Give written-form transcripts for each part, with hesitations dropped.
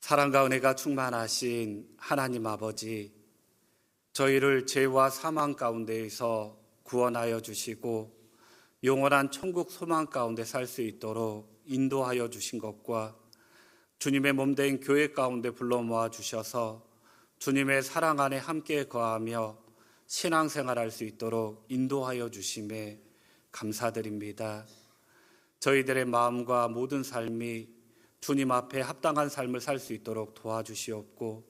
사랑과 은혜가 충만하신 하나님 아버지, 저희를 죄와 사망 가운데에서 구원하여 주시고 영원한 천국 소망 가운데 살 수 있도록 인도하여 주신 것과 주님의 몸된 교회 가운데 불러 모아 주셔서 주님의 사랑 안에 함께 거하며 신앙생활할 수 있도록 인도하여 주심에 감사드립니다. 저희들의 마음과 모든 삶이 주님 앞에 합당한 삶을 살 수 있도록 도와주시옵고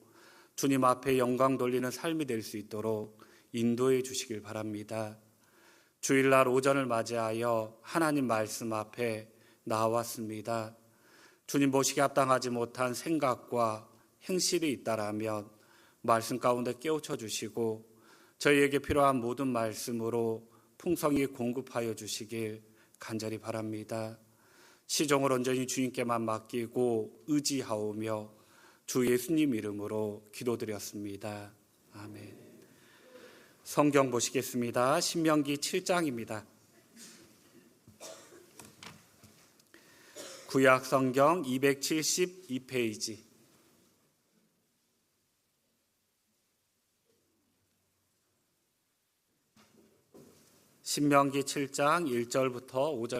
주님 앞에 영광 돌리는 삶이 될 수 있도록 인도해 주시길 바랍니다. 주일날 오전을 맞이하여 하나님 말씀 앞에 나왔습니다. 주님 보시기에 합당하지 못한 생각과 행실이 있다라면 말씀 가운데 깨우쳐 주시고 저희에게 필요한 모든 말씀으로 풍성히 공급하여 주시길 간절히 바랍니다. 시종을 온전히 주님께만 맡기고 의지하오며 주 예수님 이름으로 기도드렸습니다. 아멘. 성경 보시겠습니다. 신명기 7장입니다. 구약 성경 272페이지. 신명기 7장 1절부터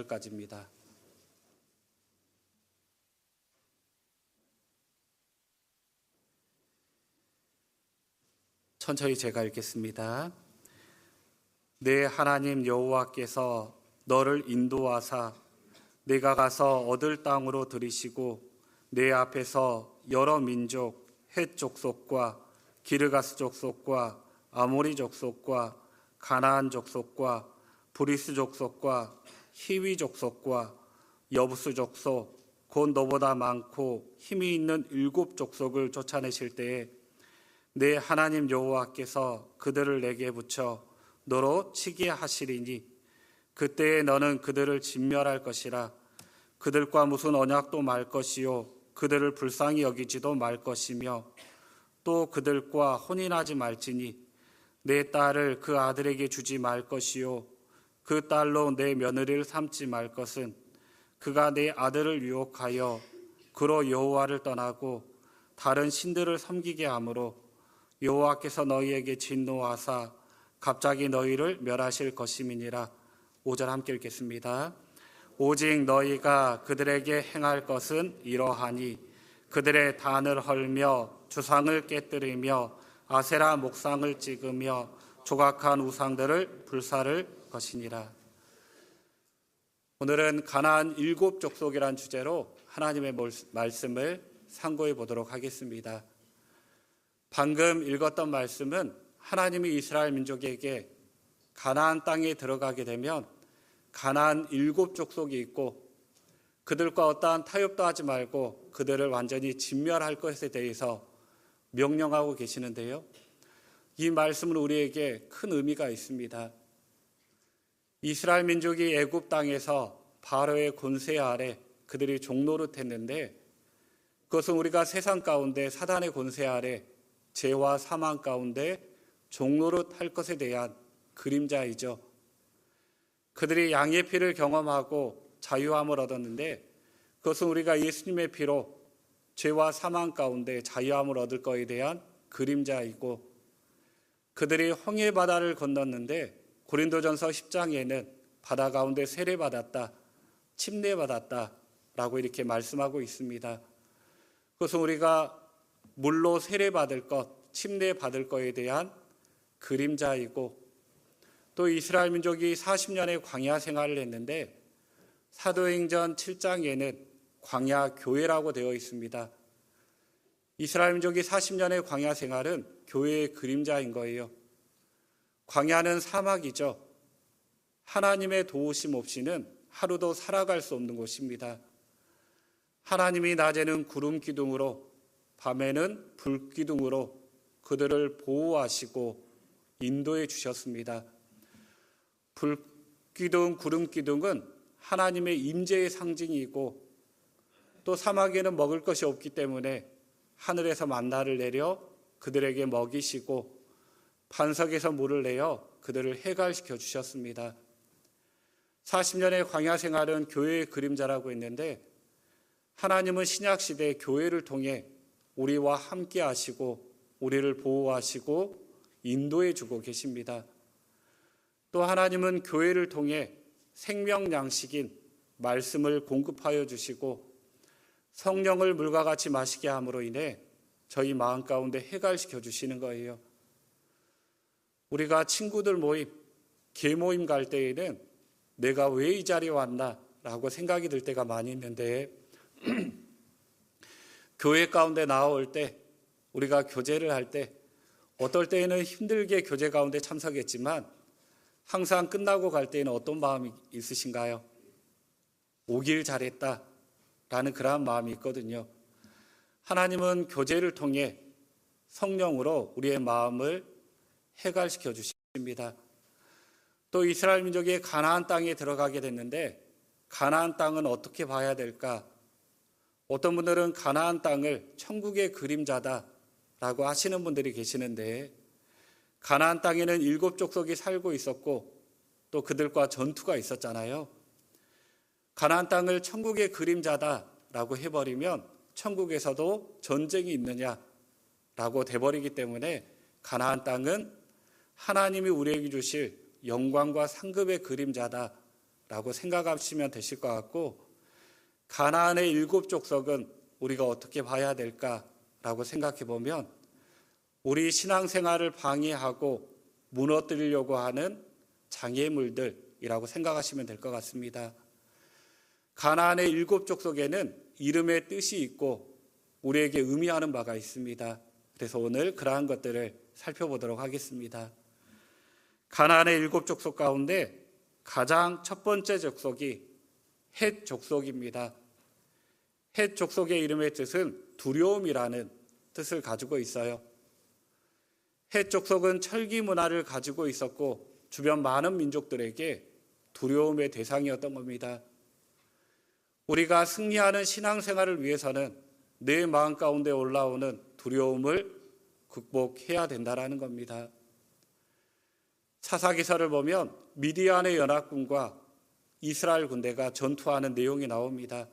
5절까지입니다. 천천히 제가 읽겠습니다. 내 하나님 여호와께서 너를 인도하사 내가 가서 얻을 땅으로 들이시고 내 앞에서 여러 민족, 헷 족속과 기르가스 족속과 아모리 족속과 가나안 족속과 브리스 족속과 히위 족속과 여부스 족속, 곧 너보다 많고 힘이 있는 7 족속을 쫓아내실 때에 내 하나님 여호와께서 그들을 내게 붙여 너로 치게 하시리니 그때에 너는 그들을 진멸할 것이라. 그들과 무슨 언약도 말 것이요 그들을 불쌍히 여기지도 말 것이며 또 그들과 혼인하지 말지니 내 딸을 그 아들에게 주지 말 것이요 그 딸로 내 며느리를 삼지 말 것은 그가 내 아들을 유혹하여 그로 여호와를 떠나고 다른 신들을 섬기게 하므로 여호와께서 너희에게 진노하사 갑자기 너희를 멸하실 것임이니라. 5절 함께 읽겠습니다. 오직 너희가 그들에게 행할 것은 이러하니 그들의 단을 헐며 주상을 깨뜨리며 아세라 목상을 찍으며 조각한 우상들을 불사를 것이니라. 오늘은 가나안 7 족속이란 주제로 하나님의 말씀을 상고해 보도록 하겠습니다. 방금 읽었던 말씀은 하나님이 이스라엘 민족에게 가나안 땅에 들어가게 되면 가나안 7 족속이 있고 그들과 어떠한 타협도 하지 말고 그들을 완전히 진멸할 것에 대해서 명령하고 계시는데요. 이 말씀은 우리에게 큰 의미가 있습니다. 이스라엘 민족이 애굽 땅에서 바로의 권세 아래 그들이 종노릇했는데 그것은 우리가 세상 가운데 사단의 권세 아래 죄와 사망 가운데 종노릇할 것에 대한 그림자이죠. 그들이 양의 피를 경험하고 자유함을 얻었는데 그것은 우리가 예수님의 피로 죄와 사망 가운데 자유함을 얻을 것에 대한 그림자이고 그들이 홍해 바다를 건넜는데 고린도전서 10장에는 바다 가운데 세례받았다, 침례받았다 라고 이렇게 말씀하고 있습니다. 그것은 우리가 물로 세례받을 것, 침례받을 것에 대한 그림자이고 또 이스라엘 민족이 40년의 광야 생활을 했는데 사도행전 7장에는 광야 교회라고 되어 있습니다. 이스라엘 민족이 40년의 광야 생활은 교회의 그림자인 거예요. 광야는 사막이죠. 하나님의 도우심 없이는 하루도 살아갈 수 없는 곳입니다. 하나님이 낮에는 구름 기둥으로 밤에는 불 기둥으로 그들을 보호하시고 인도해 주셨습니다. 불 기둥, 구름 기둥은 하나님의 임재의 상징이고 또 사막에는 먹을 것이 없기 때문에 하늘에서 만나를 내려 그들에게 먹이시고 반석에서 물을 내어 그들을 해갈시켜 주셨습니다. 40년의 광야 생활은 교회의 그림자라고 했는데 하나님은 신약시대 교회를 통해 우리와 함께 하시고 우리를 보호하시고 인도해 주고 계십니다. 또 하나님은 교회를 통해 생명 양식인 말씀을 공급하여 주시고 성령을 물과 같이 마시게 함으로 인해 저희 마음 가운데 해갈시켜 주시는 거예요. 우리가 친구들 모임, 계모임 갈 때에는 내가 왜 이 자리에 왔나 라고 생각이 들 때가 많이 있는데 교회 가운데 나올 때 우리가 교제를 할 때 어떨 때에는 힘들게 교제 가운데 참석했지만 항상 끝나고 갈 때에는 어떤 마음이 있으신가요? 오길 잘했다 라는 그러한 마음이 있거든요. 하나님은 교제를 통해 성령으로 우리의 마음을 해갈시켜 주십니다. 또 이스라엘 민족이 가나안 땅에 들어가게 됐는데 가나안 땅은 어떻게 봐야 될까? 어떤 분들은 가나안 땅을 천국의 그림자다라고 하시는 분들이 계시는데 가나안 땅에는 7 족속이 살고 있었고 또 그들과 전투가 있었잖아요. 가나안 땅을 천국의 그림자다라고 해버리면 천국에서도 전쟁이 있느냐라고 돼버리기 때문에 가나안 땅은 하나님이 우리에게 주실 영광과 상급의 그림자다라고 생각하시면 되실 것 같고 가나안의 7 족속은 우리가 어떻게 봐야 될까라고 생각해 보면 우리 신앙생활을 방해하고 무너뜨리려고 하는 장애물들이라고 생각하시면 될 것 같습니다. 가나안의 7 족속에는 이름의 뜻이 있고 우리에게 의미하는 바가 있습니다. 그래서 오늘 그러한 것들을 살펴보도록 하겠습니다. 가나안의 7 족속 가운데 가장 첫 번째 족속이 헷 족속입니다. 헷 족속의 이름의 뜻은 두려움이라는 뜻을 가지고 있어요. 헷 족속은 철기 문화를 가지고 있었고 주변 많은 민족들에게 두려움의 대상이었던 겁니다. 우리가 승리하는 신앙생활을 위해서는 내 마음 가운데 올라오는 두려움을 극복해야 된다는 겁니다. 사사기사를 보면 미디안의 연합군과 이스라엘 군대가 전투하는 내용이 나옵니다.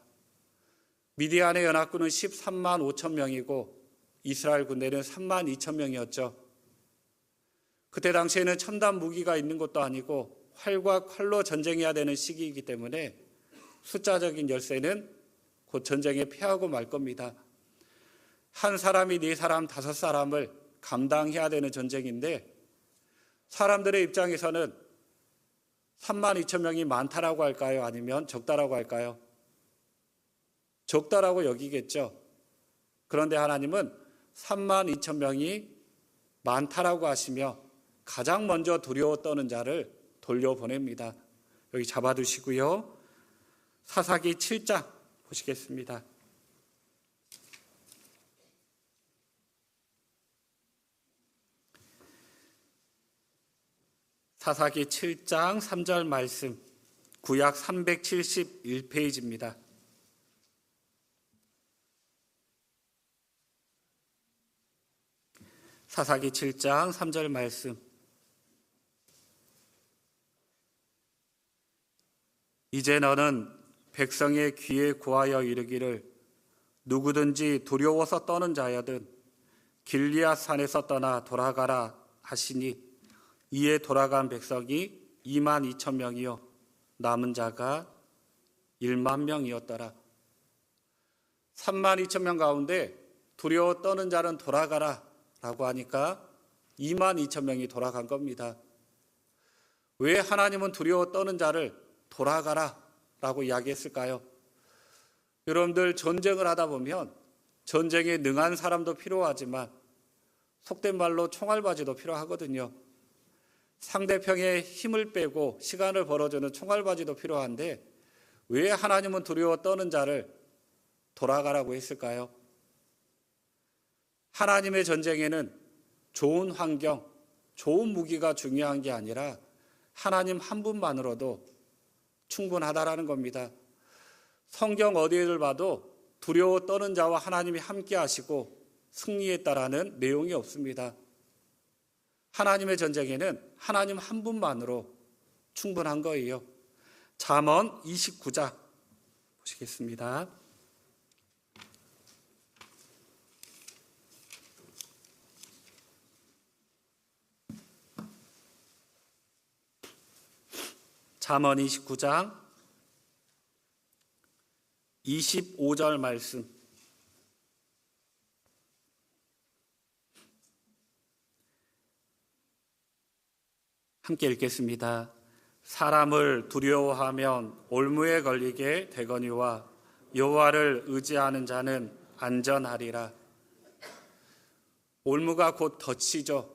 미디안의 연합군은 13만 5천 명이고 이스라엘 군대는 3만 2천 명이었죠. 그때 당시에는 첨단 무기가 있는 것도 아니고 활과 칼로 전쟁해야 되는 시기이기 때문에 숫자적인 열세는 곧 전쟁에 패하고 말 겁니다. 한 사람이 4사람, 5사람을 감당해야 되는 전쟁인데 사람들의 입장에서는 3만 2천 명이 많다라고 할까요? 아니면 적다라고 할까요? 적다라고 여기겠죠. 그런데 하나님은 3만 2천 명이 많다라고 하시며 가장 먼저 두려워 떠는 자를 돌려보냅니다. 여기 잡아두시고요. 사사기 7장 보시겠습니다. 사사기 7장 3절 말씀, 구약 371페이지입니다. 사사기 7장 3절 말씀. 이제 너는 백성의 귀에 구하여 이르기를 누구든지 두려워서 떠는 자여든 길리앗 산에서 떠나 돌아가라 하시니 이에 돌아간 백성이 2만 2천 명이요 남은 자가 1만 명이었더라. 3만 2천 명 가운데 두려워 떠는 자는 돌아가라 라고 하니까 2만 2천 명이 돌아간 겁니다. 왜 하나님은 두려워 떠는 자를 돌아가라 라고 이야기했을까요? 여러분들 전쟁을 하다 보면 전쟁에 능한 사람도 필요하지만 속된 말로 총알바지도 필요하거든요. 상대편의 힘을 빼고 시간을 벌어주는 총알바지도 필요한데 왜 하나님은 두려워 떠는 자를 돌아가라고 했을까요? 하나님의 전쟁에는 좋은 환경, 좋은 무기가 중요한 게 아니라 하나님 한 분만으로도 충분하다라는 겁니다. 성경 어디를 봐도 두려워 떠는 자와 하나님이 함께 하시고 승리했다라는 내용이 없습니다. 하나님의 전쟁에는 하나님 한 분만으로 충분한 거예요. 잠언 29장 보시겠습니다. 잠언 29장 25절 말씀. 함께 읽겠습니다. 사람을 두려워하면 올무에 걸리게 되거니와 여호와를 의지하는 자는 안전하리라. 올무가 곧 덫이죠.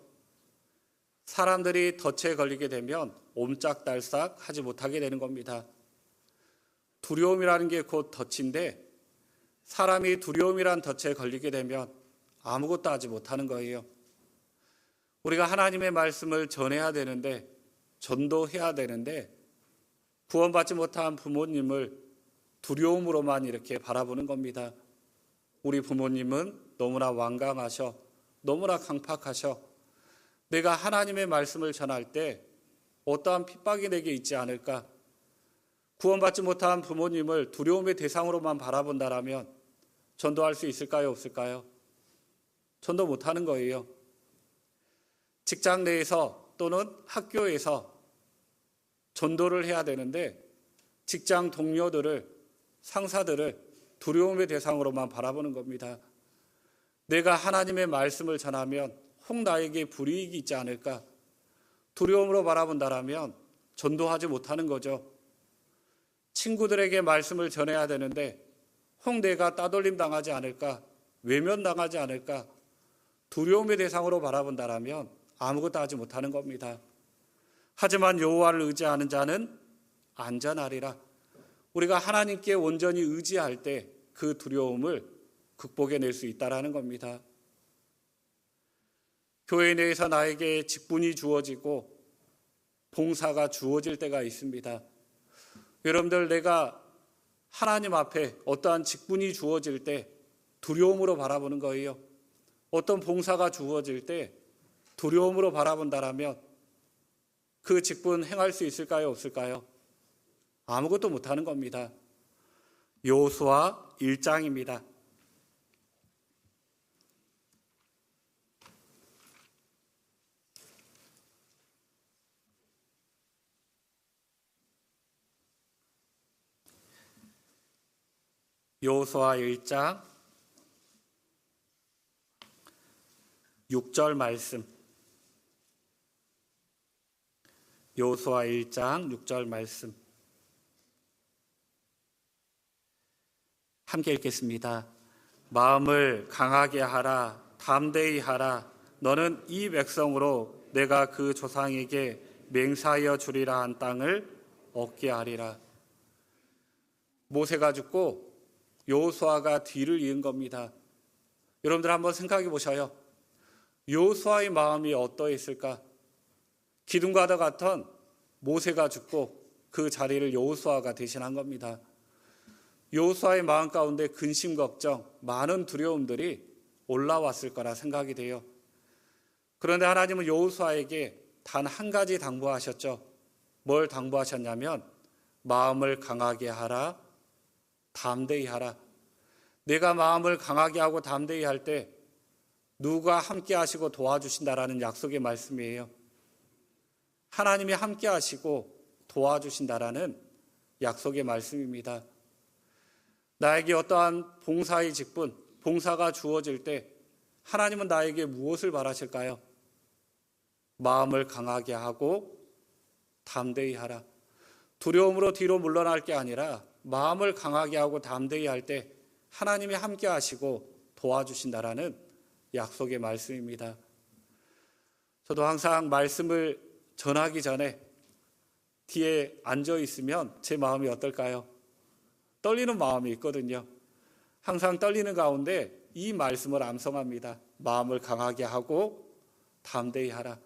사람들이 덫에 걸리게 되면 옴짝달싹 하지 못하게 되는 겁니다. 두려움이라는 게 곧 덫인데 사람이 두려움이란 덫에 걸리게 되면 아무것도 하지 못하는 거예요. 우리가 하나님의 말씀을 전해야 되는데, 전도해야 되는데 구원받지 못한 부모님을 두려움으로만 이렇게 바라보는 겁니다. 우리 부모님은 너무나 완강하셔, 너무나 강팍하셔. 내가 하나님의 말씀을 전할 때 어떠한 핍박이 내게 있지 않을까? 구원받지 못한 부모님을 두려움의 대상으로만 바라본다라면 전도할 수 있을까요? 없을까요? 전도 못하는 거예요. 직장 내에서 또는 학교에서 전도를 해야 되는데 직장 동료들을, 상사들을 두려움의 대상으로만 바라보는 겁니다. 내가 하나님의 말씀을 전하면 혹 나에게 불이익이 있지 않을까? 두려움으로 바라본다라면 전도하지 못하는 거죠. 친구들에게 말씀을 전해야 되는데 혹 내가 따돌림 당하지 않을까? 외면당하지 않을까? 두려움의 대상으로 바라본다라면 아무것도 하지 못하는 겁니다. 하지만 여호와를 의지하는 자는 안전하리라. 우리가 하나님께 온전히 의지할 때 그 두려움을 극복해낼 수 있다라는 겁니다. 교회 내에서 나에게 직분이 주어지고 봉사가 주어질 때가 있습니다. 여러분들, 내가 하나님 앞에 어떠한 직분이 주어질 때 두려움으로 바라보는 거예요. 어떤 봉사가 주어질 때 두려움으로 바라본다라면 그 직분 행할 수 있을까요? 없을까요? 아무것도 못하는 겁니다. 여호수아 1장입니다. 여호수아 1장 6절 말씀. 여호수아 1장 6절 말씀. 함께 읽겠습니다. 마음을 강하게 하라, 담대히 하라. 너는 이 백성으로 내가 그 조상에게 맹세하여 주리라 한 땅을 얻게 하리라. 모세가 죽고 여호수아가 뒤를 이은 겁니다. 여러분들 한번 생각해 보셔요. 여호수아의 마음이 어떠했을까? 기둥과도 같은 모세가 죽고 그 자리를 여호수아가 대신한 겁니다. 여호수아의 마음 가운데 근심, 걱정, 많은 두려움들이 올라왔을 거라 생각이 돼요. 그런데 하나님은 여호수아에게 단 한 가지 당부하셨죠. 뭘 당부하셨냐면 마음을 강하게 하라, 담대히 하라. 내가 마음을 강하게 하고 담대히 할 때 누가 함께 하시고 도와주신다라는 약속의 말씀이에요. 하나님이 함께 하시고 도와주신다라는 약속의 말씀입니다. 나에게 어떠한 봉사의 직분, 봉사가 주어질 때 하나님은 나에게 무엇을 바라실까요? 마음을 강하게 하고 담대히 하라. 두려움으로 뒤로 물러날 게 아니라 마음을 강하게 하고 담대히 할 때 하나님이 함께 하시고 도와주신다라는 약속의 말씀입니다. 저도 항상 말씀을 전하기 전에 뒤에 앉아 있으면 제 마음이 어떨까요? 떨리는 마음이 있거든요. 항상 떨리는 가운데 이 말씀을 암송합니다. 마음을 강하게 하고 담대히 하라.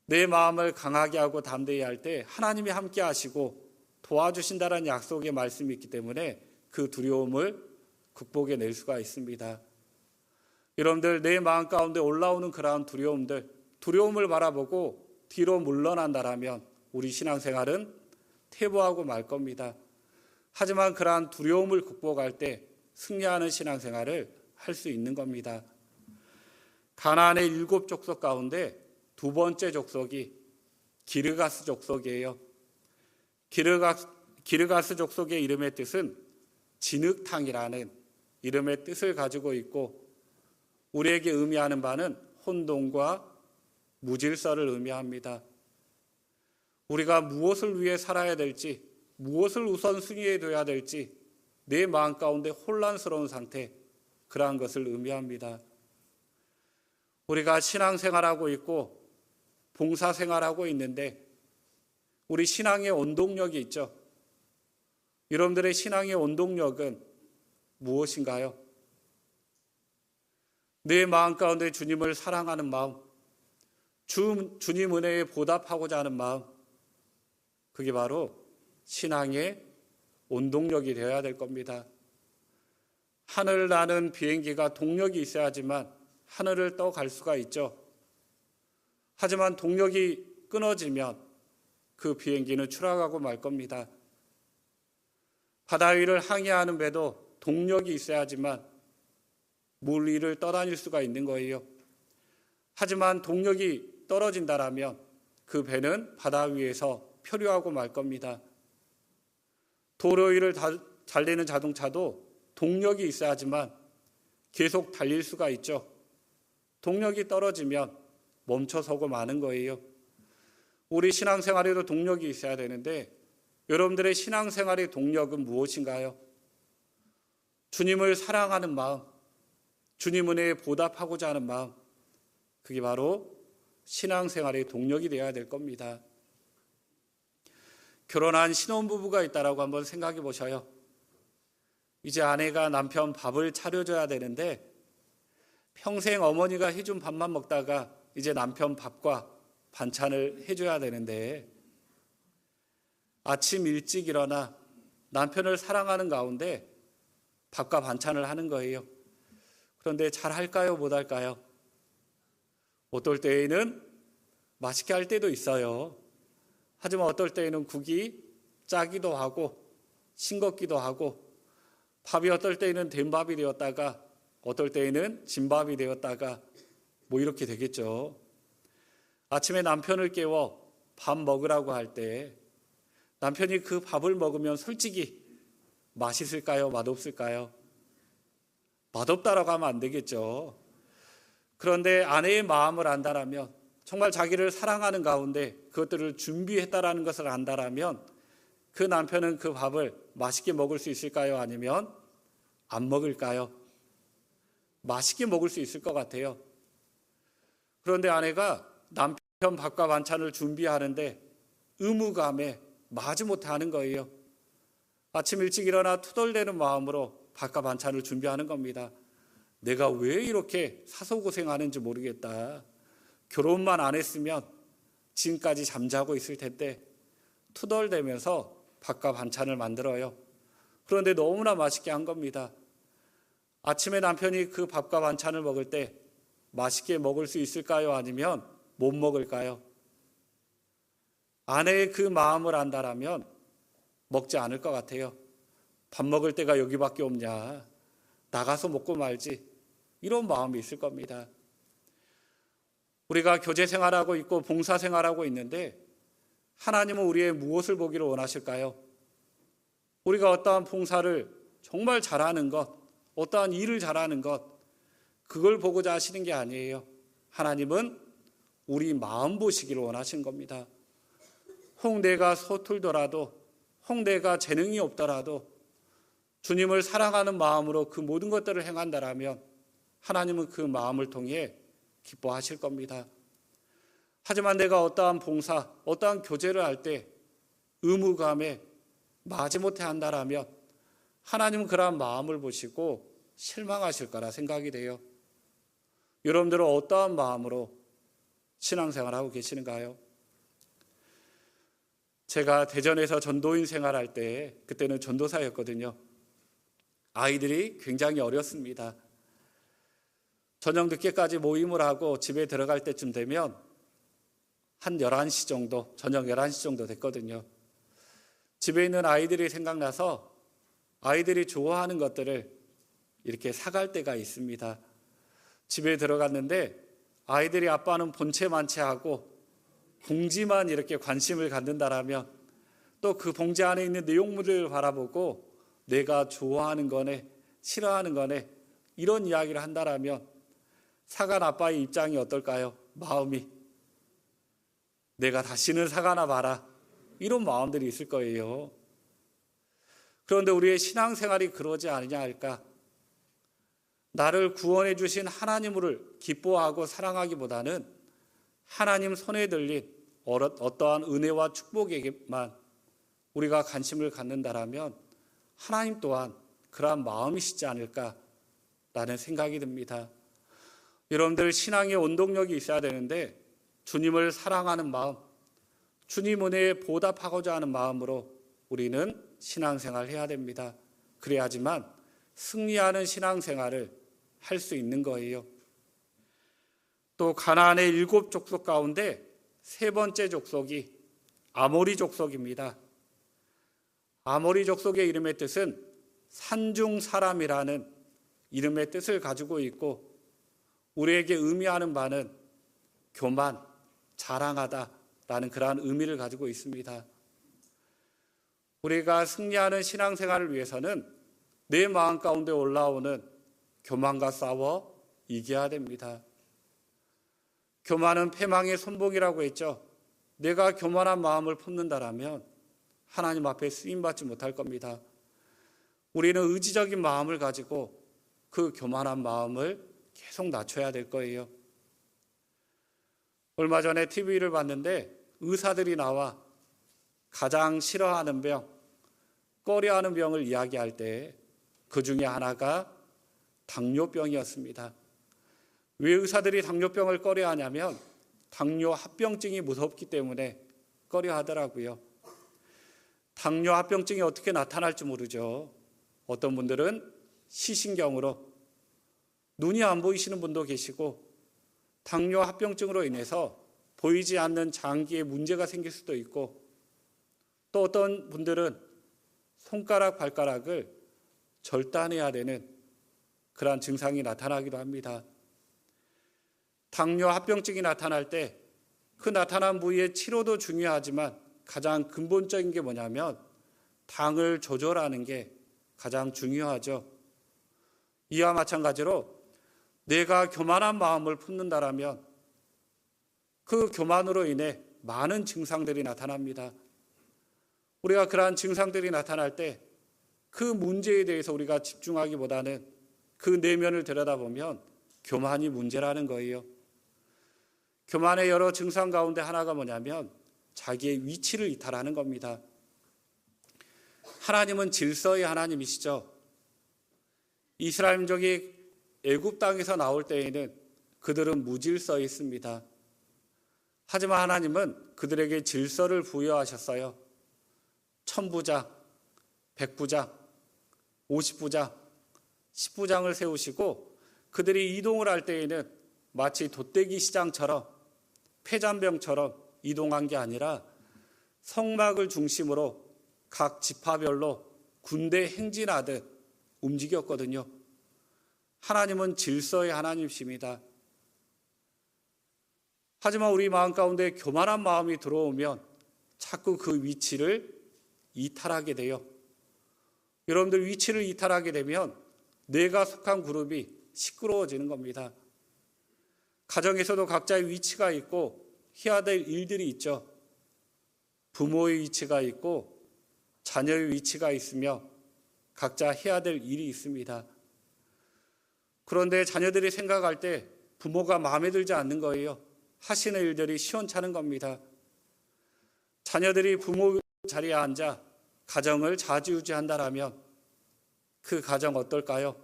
내 마음을 강하게 하고 담대히 할 때 하나님이 함께 하시고 도와주신다는 약속의 말씀이 있기 때문에 그 두려움을 극복해낼 수가 있습니다. 여러분들, 내 마음 가운데 올라오는 그러한 두려움을 바라보고 뒤로 물러난다라면 우리 신앙생활은 퇴보하고 말 겁니다. 하지만 그러한 두려움을 극복할 때 승리하는 신앙생활을 할 수 있는 겁니다. 가나안의 7 족속 가운데 두 번째 족속이 기르가스 족속이에요. 기르가스 족속의 이름의 뜻은 진흙탕이라는 이름의 뜻을 가지고 있고, 우리에게 의미하는 바는 혼돈과 무질서를 의미합니다. 우리가 무엇을 위해 살아야 될지, 무엇을 우선순위에 둬야 될지 내 마음 가운데 혼란스러운 상태, 그러한 것을 의미합니다. 우리가 신앙생활하고 있고 봉사생활하고 있는데 우리 신앙의 원동력이 있죠. 여러분들의 신앙의 원동력은 무엇인가요? 내 마음 가운데 주님을 사랑하는 마음, 주님 은혜에 보답하고자 하는 마음, 그게 바로 신앙의 원동력이 되어야 될 겁니다. 하늘을 나는 비행기가 동력이 있어야지만 하늘을 떠갈 수가 있죠. 하지만 동력이 끊어지면 그 비행기는 추락하고 말 겁니다. 바다 위를 항해하는 배도 동력이 있어야지만 물 위를 떠다닐 수가 있는 거예요. 하지만 동력이 떨어진다라면 그 배는 바다 위에서 표류하고 말 겁니다. 도로 위를 달리는 자동차도 동력이 있어야지만 계속 달릴 수가 있죠. 동력이 떨어지면 멈춰서고 마는 거예요. 우리 신앙생활에도 동력이 있어야 되는데 여러분들의 신앙생활의 동력은 무엇인가요? 주님을 사랑하는 마음, 주님 은혜에 보답하고자 하는 마음, 그게 바로 신앙생활의 동력이 되어야 될 겁니다. 결혼한 신혼부부가 있다라고 한번 생각해 보셔요. 이제 아내가 남편 밥을 차려줘야 되는데 평생 어머니가 해준 밥만 먹다가 이제 남편 밥과 반찬을 해줘야 되는데 아침 일찍 일어나 남편을 사랑하는 가운데 밥과 반찬을 하는 거예요. 그런데 잘 할까요? 못 할까요? 어떨 때에는 맛있게 할 때도 있어요. 하지만 어떨 때에는 국이 짜기도 하고 싱겁기도 하고 밥이 어떨 때에는 된밥이 되었다가 어떨 때에는 진밥이 되었다가 뭐 이렇게 되겠죠. 아침에 남편을 깨워 밥 먹으라고 할 때 남편이 그 밥을 먹으면 솔직히 맛있을까요? 맛없을까요? 맛없다라고 하면 안 되겠죠. 그런데 아내의 마음을 안다라면, 정말 자기를 사랑하는 가운데 그것들을 준비했다라는 것을 안다라면 그 남편은 그 밥을 맛있게 먹을 수 있을까요? 아니면 안 먹을까요? 맛있게 먹을 수 있을 것 같아요. 그런데 아내가 남편 밥과 반찬을 준비하는데 의무감에 마지못해 하는 거예요. 아침 일찍 일어나 투덜대는 마음으로 밥과 반찬을 준비하는 겁니다. 내가 왜 이렇게 사소고생하는지 모르겠다. 결혼만 안 했으면 지금까지 잠자고 있을 텐데 투덜대면서 밥과 반찬을 만들어요. 그런데 너무나 맛있게 한 겁니다. 아침에 남편이 그 밥과 반찬을 먹을 때 맛있게 먹을 수 있을까요? 아니면 못 먹을까요? 아내의 그 마음을 안다라면 먹지 않을 것 같아요. 밥 먹을 때가 여기밖에 없냐, 나가서 먹고 말지, 이런 마음이 있을 겁니다. 우리가 교제 생활하고 있고 봉사 생활하고 있는데 하나님은 우리의 무엇을 보기를 원하실까요? 우리가 어떠한 봉사를 정말 잘하는 것, 어떠한 일을 잘하는 것, 그걸 보고자 하시는 게 아니에요. 하나님은 우리 마음 보시기를 원하신 겁니다. 혹 내가 서툴더라도, 혹 내가 재능이 없더라도 주님을 사랑하는 마음으로 그 모든 것들을 행한다라면 하나님은 그 마음을 통해 기뻐하실 겁니다. 하지만 내가 어떠한 봉사, 어떠한 교제를 할 때 의무감에 마지못해 한다라면 하나님은 그러한 마음을 보시고 실망하실 거라 생각이 돼요. 여러분들은 어떠한 마음으로 신앙생활하고 계시는가요? 제가 대전에서 전도인 생활할 때, 그때는 전도사였거든요. 아이들이 굉장히 어렸습니다. 저녁 늦게까지 모임을 하고 집에 들어갈 때쯤 되면 한 11시 정도, 저녁 11시 정도 됐거든요. 집에 있는 아이들이 생각나서 아이들이 좋아하는 것들을 이렇게 사갈 때가 있습니다. 집에 들어갔는데 아이들이 아빠는 본체 만체하고 공지만 이렇게 관심을 갖는다라면 또 그 봉지 안에 있는 내용물을 바라보고 내가 좋아하는 거네, 싫어하는 거네, 이런 이야기를 한다라면 사간 아빠의 입장이 어떨까요? 마음이 내가 다시는 사가나 봐라, 이런 마음들이 있을 거예요. 그런데 우리의 신앙생활이 그러지 않느냐 할까? 나를 구원해 주신 하나님을 기뻐하고 사랑하기보다는 하나님 손에 들린 어떠한 은혜와 축복에게만 우리가 관심을 갖는다라면 하나님 또한 그러한 마음이시지 않을까라는 생각이 듭니다. 여러분들, 신앙의 원동력이 있어야 되는데 주님을 사랑하는 마음, 주님 은혜에 보답하고자 하는 마음으로 우리는 신앙생활을 해야 됩니다. 그래야지만 승리하는 신앙생활을 할 수 있는 거예요. 또 가나안의 7 족속 가운데 3번째 족속이 아모리 족속입니다. 아모리 족속의 이름의 뜻은 산중 사람이라는 이름의 뜻을 가지고 있고, 우리에게 의미하는 바는 교만, 자랑하다라는 그러한 의미를 가지고 있습니다. 우리가 승리하는 신앙생활을 위해서는 내 마음 가운데 올라오는 교만과 싸워 이겨야 됩니다. 교만은 패망의 손목이라고 했죠. 내가 교만한 마음을 품는다라면 하나님 앞에 쓰임받지 못할 겁니다. 우리는 의지적인 마음을 가지고 그 교만한 마음을 계속 낮춰야 될 거예요. 얼마 전에 TV를 봤는데 의사들이 나와 가장 싫어하는 병, 꺼려하는 병을 이야기할 때 그 중에 하나가 당뇨병이었습니다. 왜 의사들이 당뇨병을 꺼려하냐면 당뇨 합병증이 무섭기 때문에 꺼려하더라고요. 당뇨 합병증이 어떻게 나타날지 모르죠. 어떤 분들은 시신경으로 눈이 안 보이시는 분도 계시고, 당뇨 합병증으로 인해서 보이지 않는 장기에 문제가 생길 수도 있고, 또 어떤 분들은 손가락, 발가락을 절단해야 되는 그러한 증상이 나타나기도 합니다. 당뇨 합병증이 나타날 때 그 나타난 부위의 치료도 중요하지만 가장 근본적인 게 뭐냐면 당을 조절하는 게 가장 중요하죠. 이와 마찬가지로 내가 교만한 마음을 품는다라면 그 교만으로 인해 많은 증상들이 나타납니다. 우리가 그러한 증상들이 나타날 때 그 문제에 대해서 우리가 집중하기보다는 그 내면을 들여다보면 교만이 문제라는 거예요. 교만의 여러 증상 가운데 하나가 뭐냐면 자기의 위치를 이탈하는 겁니다. 하나님은 질서의 하나님이시죠. 이스라엘 민족이 애굽 땅에서 나올 때에는 그들은 무질서에 있습니다. 하지만 하나님은 그들에게 질서를 부여하셨어요. 1000부장, 100부장, 50부장, 10부장을 세우시고 그들이 이동을 할 때에는 마치 돛대기 시장처럼 폐잔병처럼 이동한 게 아니라 성막을 중심으로 각 지파별로 군대 행진하듯 움직였거든요. 하나님은 질서의 하나님이십니다. 하지만 우리 마음 가운데 교만한 마음이 들어오면 자꾸 그 위치를 이탈하게 돼요. 여러분들, 위치를 이탈하게 되면 내가 속한 그룹이 시끄러워지는 겁니다. 가정에서도 각자의 위치가 있고 해야 될 일들이 있죠. 부모의 위치가 있고 자녀의 위치가 있으며 각자 해야 될 일이 있습니다. 그런데 자녀들이 생각할 때 부모가 마음에 들지 않는 거예요. 하시는 일들이 시원찮은 겁니다. 자녀들이 부모 자리에 앉아 가정을 좌지우지한다라면 그 가정 어떨까요?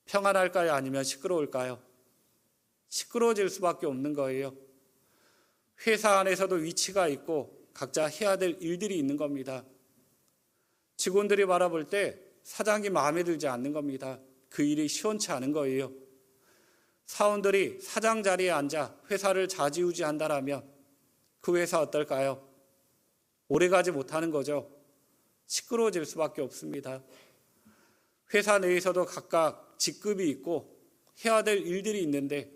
평안할까요? 아니면 시끄러울까요? 시끄러워질 수밖에 없는 거예요. 회사 안에서도 위치가 있고 각자 해야 될 일들이 있는 겁니다. 직원들이 바라볼 때 사장이 마음에 들지 않는 겁니다. 그 일이 시원치 않은 거예요. 사원들이 사장 자리에 앉아 회사를 좌지우지한다라면 그 회사 어떨까요? 오래가지 못하는 거죠. 시끄러워질 수밖에 없습니다. 회사 내에서도 각각 직급이 있고 해야 될 일들이 있는데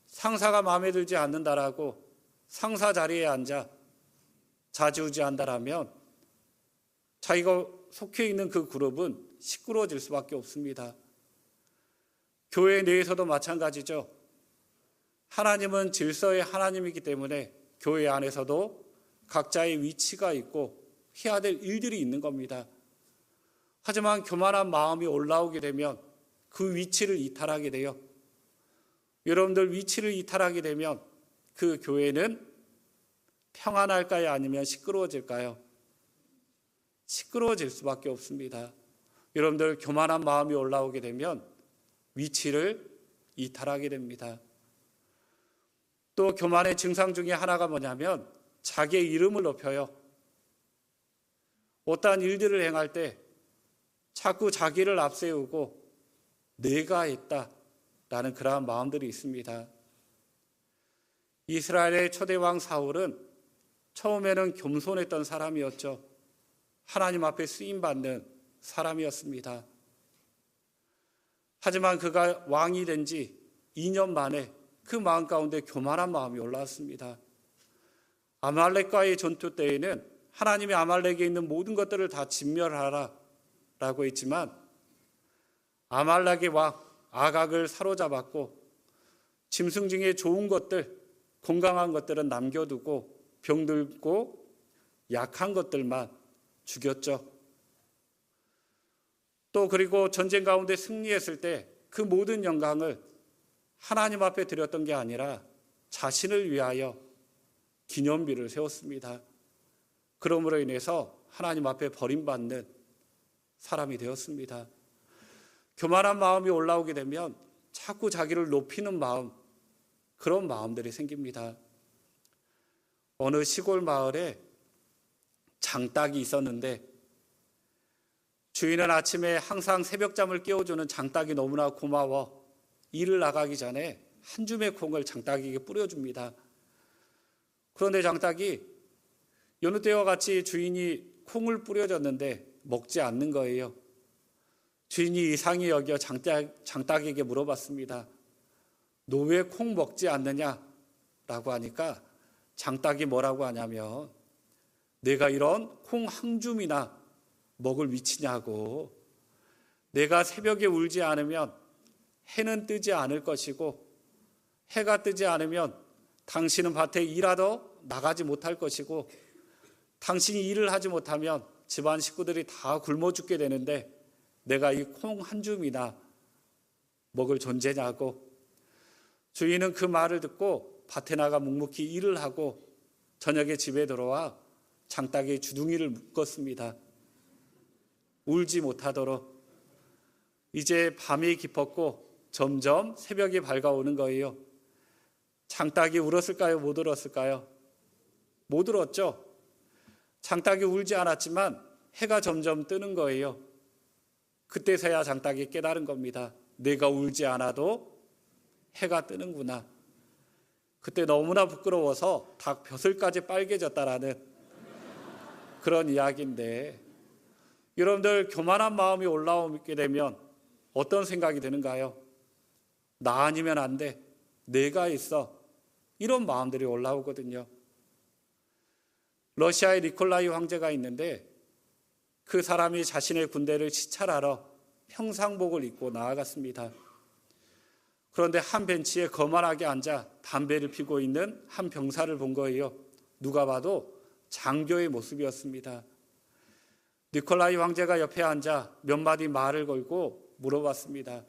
상사가 마음에 들지 않는다라고 상사 자리에 앉아 좌지우지한다라면 자기가 속해 있는 그 그룹은 시끄러워질 수밖에 없습니다. 교회 내에서도 마찬가지죠. 하나님은 질서의 하나님이기 때문에 교회 안에서도 각자의 위치가 있고 해야 될 일들이 있는 겁니다. 하지만 교만한 마음이 올라오게 되면 그 위치를 이탈하게 돼요. 여러분들 위치를 이탈하게 되면 그 교회는 평안할까요? 아니면 시끄러워질까요? 시끄러워질 수밖에 없습니다. 여러분들 교만한 마음이 올라오게 되면 위치를 이탈하게 됩니다. 또 교만의 증상 중에 하나가 뭐냐면 자기의 이름을 높여요. 어떠한 일들을 행할 때 자꾸 자기를 앞세우고 내가 했다라는 그러한 마음들이 있습니다. 이스라엘의 초대왕 사울은 처음에는 겸손했던 사람이었죠. 하나님 앞에 쓰임받는 사람이었습니다. 하지만 그가 왕이 된 지 2년 만에 그 마음 가운데 교만한 마음이 올라왔습니다. 아말렉과의 전투 때에는 하나님이 아말렉에 있는 모든 것들을 다 진멸하라 라고 했지만 아말렉의 왕 아각을 사로잡았고 짐승 중에 좋은 것들, 건강한 것들은 남겨두고 병들고 약한 것들만 죽였죠. 또 그리고 전쟁 가운데 승리했을 때 그 모든 영광을 하나님 앞에 드렸던 게 아니라 자신을 위하여 기념비를 세웠습니다. 그러므로 인해서 하나님 앞에 버림받는 사람이 되었습니다. 교만한 마음이 올라오게 되면 자꾸 자기를 높이는 마음, 그런 마음들이 생깁니다. 어느 시골 마을에 장닭이 있었는데 주인은 아침에 항상 새벽잠을 깨워주는 장닭이 너무나 고마워 일을 나가기 전에 한 줌의 콩을 장닭에게 뿌려줍니다. 그런데 장닭이 여느 때와 같이 주인이 콩을 뿌려줬는데 먹지 않는 거예요. 주인이 이상히 여겨 장닭에게 물어봤습니다. 너 왜 콩 먹지 않느냐라고 하니까 장닭이 뭐라고 하냐면 내가 이런 콩 한 줌이나 먹을 위치냐고. 내가 새벽에 울지 않으면 해는 뜨지 않을 것이고 해가 뜨지 않으면 당신은 밭에 일하러 나가지 못할 것이고 당신이 일을 하지 못하면 집안 식구들이 다 굶어 죽게 되는데 내가 이 콩 한 줌이나 먹을 존재냐고. 주인은 그 말을 듣고 밭에 나가 묵묵히 일을 하고 저녁에 집에 들어와 장닭의 주둥이를 묶었습니다. 울지 못하도록. 이제 밤이 깊었고 점점 새벽이 밝아오는 거예요. 장닭이 울었을까요? 못 울었을까요? 못 울었죠. 장닭이 울지 않았지만 해가 점점 뜨는 거예요. 그때서야 장닭이 깨달은 겁니다. 내가 울지 않아도 해가 뜨는구나. 그때 너무나 부끄러워서 닭 벼슬까지 빨개졌다라는 그런 이야기인데, 여러분들 교만한 마음이 올라오게 되면 어떤 생각이 드는가요? 나 아니면 안 돼. 내가 있어. 이런 마음들이 올라오거든요. 러시아의 니콜라이 황제가 있는데 그 사람이 자신의 군대를 시찰하러 평상복을 입고 나아갔습니다. 그런데 한 벤치에 거만하게 앉아 담배를 피고 있는 한 병사를 본 거예요. 누가 봐도 장교의 모습이었습니다. 니콜라이 황제가 옆에 앉아 몇 마디 말을 걸고 물어봤습니다.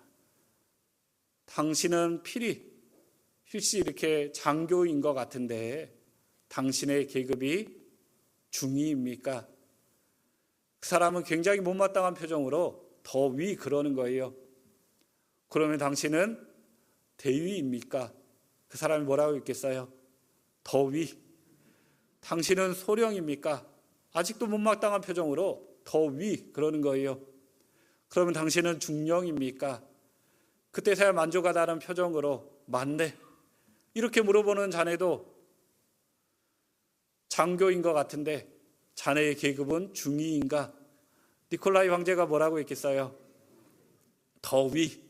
당신은 필시 이렇게 장교인 것 같은데 당신의 계급이 중위입니까? 그 사람은 굉장히 못마땅한 표정으로 더위 그러는 거예요. 그러면 당신은 대위입니까? 그 사람이 뭐라고 했겠어요? 더위. 당신은 소령입니까? 아직도 못마땅한 표정으로 더위 그러는 거예요. 그러면 당신은 중령입니까? 그때서야 만족하다는 표정으로 맞네. 이렇게 물어보는 자네도 장교인 것 같은데 자네의 계급은 중위인가? 니콜라이 황제가 뭐라고 했겠어요? 더위.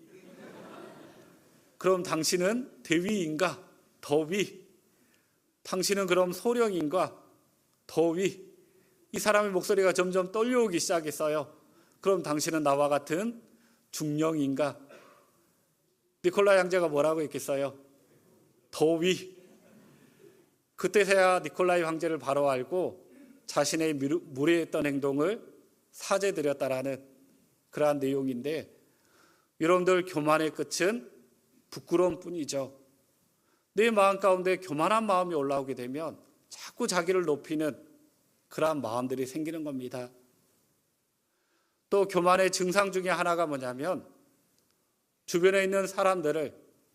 그럼 당신은 대위인가? 더위. 당신은 그럼 소령인가? 더위. 이 사람의 목소리가 점점 떨려오기 시작했어요. 그럼 당신은 나와 같은 중령인가? 니콜라이 황제가 뭐라고 했겠어요? 더위. 그때서야 니콜라이 황제를 바로 알고 자신의 무례했던 행동을 사죄드렸다라는 그러한 내용인데, 여러분들, 교만의 끝은 부끄러움뿐이죠. 내 마음 가운데 교만한 마음이 올라오게 되면 자꾸 자기를 높이는 그러한 마음들이 생기는 겁니다. 또 교만의 증상 중에 하나가 뭐냐면 주변에 있는 사람들을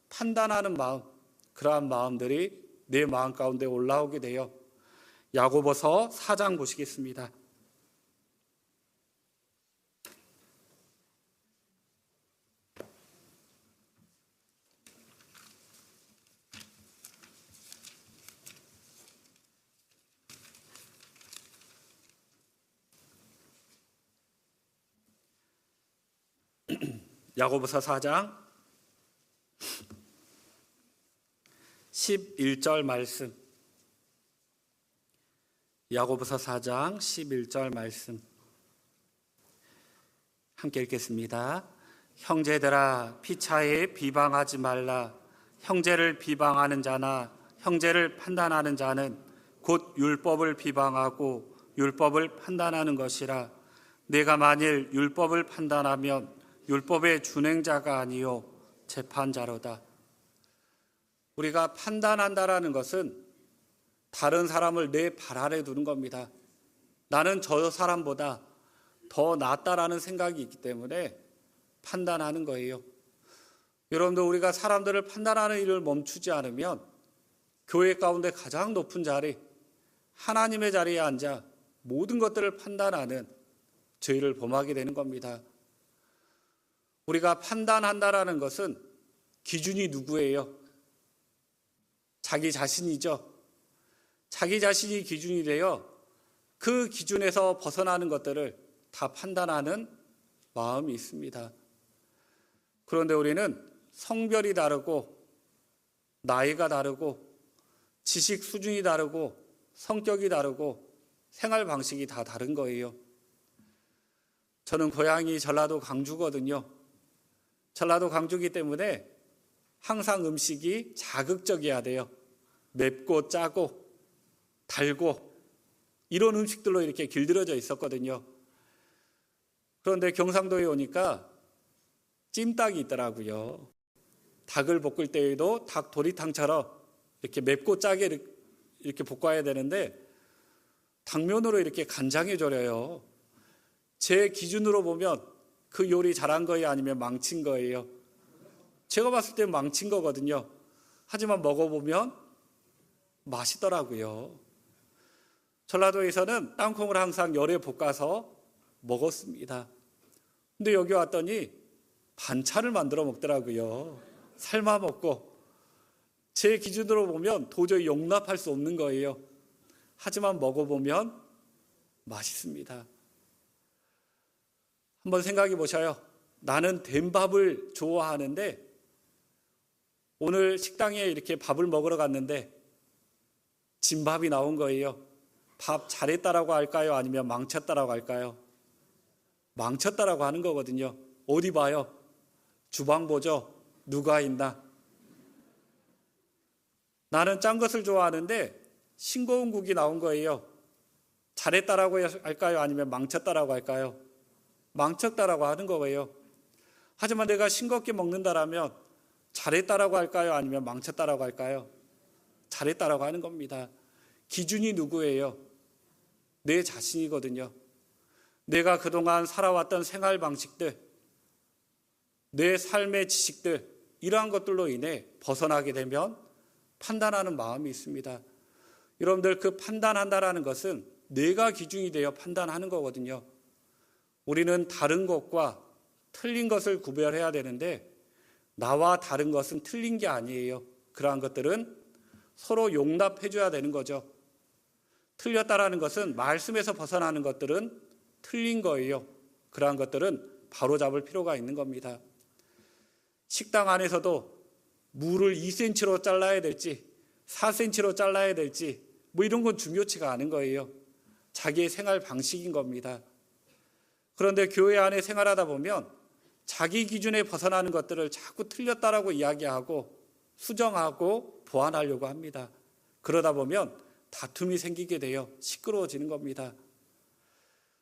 판단하는 마음, 그러한 마음들이 내 마음 가운데 올라오게 돼요. 야고보서 4장 보시겠습니다. 야고보서 4장 11절 말씀. 야고보서 4장 11절 말씀 함께 읽겠습니다. 형제들아, 피차에 비방하지 말라. 형제를 비방하는 자나 형제를 판단하는 자는 곧 율법을 비방하고 율법을 판단하는 것이라. 내가 만일 율법을 판단하면 율법의 준행자가 아니요 재판자로다. 우리가 판단한다라는 것은 다른 사람을 내 발 아래 두는 겁니다. 나는 저 사람보다 더 낫다라는 생각이 있기 때문에 판단하는 거예요. 여러분들, 우리가 사람들을 판단하는 일을 멈추지 않으면 교회 가운데 가장 높은 자리, 하나님의 자리에 앉아 모든 것들을 판단하는 죄를 범하게 되는 겁니다. 우리가 판단한다라는 것은 기준이 누구예요? 자기 자신이죠. 자기 자신이 기준이 되어 그 기준에서 벗어나는 것들을 다 판단하는 마음이 있습니다. 그런데 우리는 성별이 다르고 나이가 다르고 지식 수준이 다르고 성격이 다르고 생활 방식이 다 다른 거예요. 저는 고향이 전라도 광주거든요. 전라도 광주이기 때문에 항상 음식이 자극적이어야 돼요. 맵고 짜고 달고 이런 음식들로 이렇게 길들여져 있었거든요. 그런데 경상도에 오니까 찜닭이 있더라고요. 닭을 볶을 때에도 닭 도리탕처럼 이렇게 맵고 짜게 이렇게 볶아야 되는데 당면으로 이렇게 간장에 절여요. 제 기준으로 보면 그 요리 잘한 거예요, 아니면 망친 거예요? 제가 봤을 때 망친 거거든요. 하지만 먹어보면 맛있더라고요. 전라도에서는 땅콩을 항상 열에 볶아서 먹었습니다. 근데 여기 왔더니 반찬을 만들어 먹더라고요. 삶아 먹고. 제 기준으로 보면 도저히 용납할 수 없는 거예요. 하지만 먹어보면 맛있습니다. 한번 생각해 보셔요. 나는 된 밥을 좋아하는데 오늘 식당에 이렇게 밥을 먹으러 갔는데 진밥이 나온 거예요. 밥 잘했다라고 할까요? 아니면 망쳤다라고 할까요? 망쳤다라고 하는 거거든요. 어디 봐요? 주방 보죠? 누가 있나? 나는 짠 것을 좋아하는데 싱거운 국이 나온 거예요. 잘했다라고 할까요? 아니면 망쳤다라고 할까요? 망쳤다라고 하는 거예요. 하지만 내가 싱겁게 먹는다라면 잘했다라고 할까요? 아니면 망쳤다라고 할까요? 잘했다라고 하는 겁니다. 기준이 누구예요? 내 자신이거든요. 내가 그동안 살아왔던 생활 방식들, 내 삶의 지식들, 이러한 것들로 인해 벗어나게 되면 판단하는 마음이 있습니다. 여러분들, 그 판단한다라는 것은 내가 기준이 되어 판단하는 거거든요. 우리는 다른 것과 틀린 것을 구별해야 되는데 나와 다른 것은 틀린 게 아니에요. 그러한 것들은 서로 용납해 줘야 되는 거죠. 틀렸다라는 것은 말씀에서 벗어나는 것들은 틀린 거예요. 그러한 것들은 바로잡을 필요가 있는 겁니다. 식당 안에서도 무를 2cm로 잘라야 될지 4cm로 잘라야 될지 뭐 이런 건 중요치가 않은 거예요. 자기의 생활 방식인 겁니다. 그런데 교회 안에 생활하다 보면 자기 기준에 벗어나는 것들을 자꾸 틀렸다라고 이야기하고 수정하고 보완하려고 합니다. 그러다 보면 다툼이 생기게 되어 시끄러워지는 겁니다.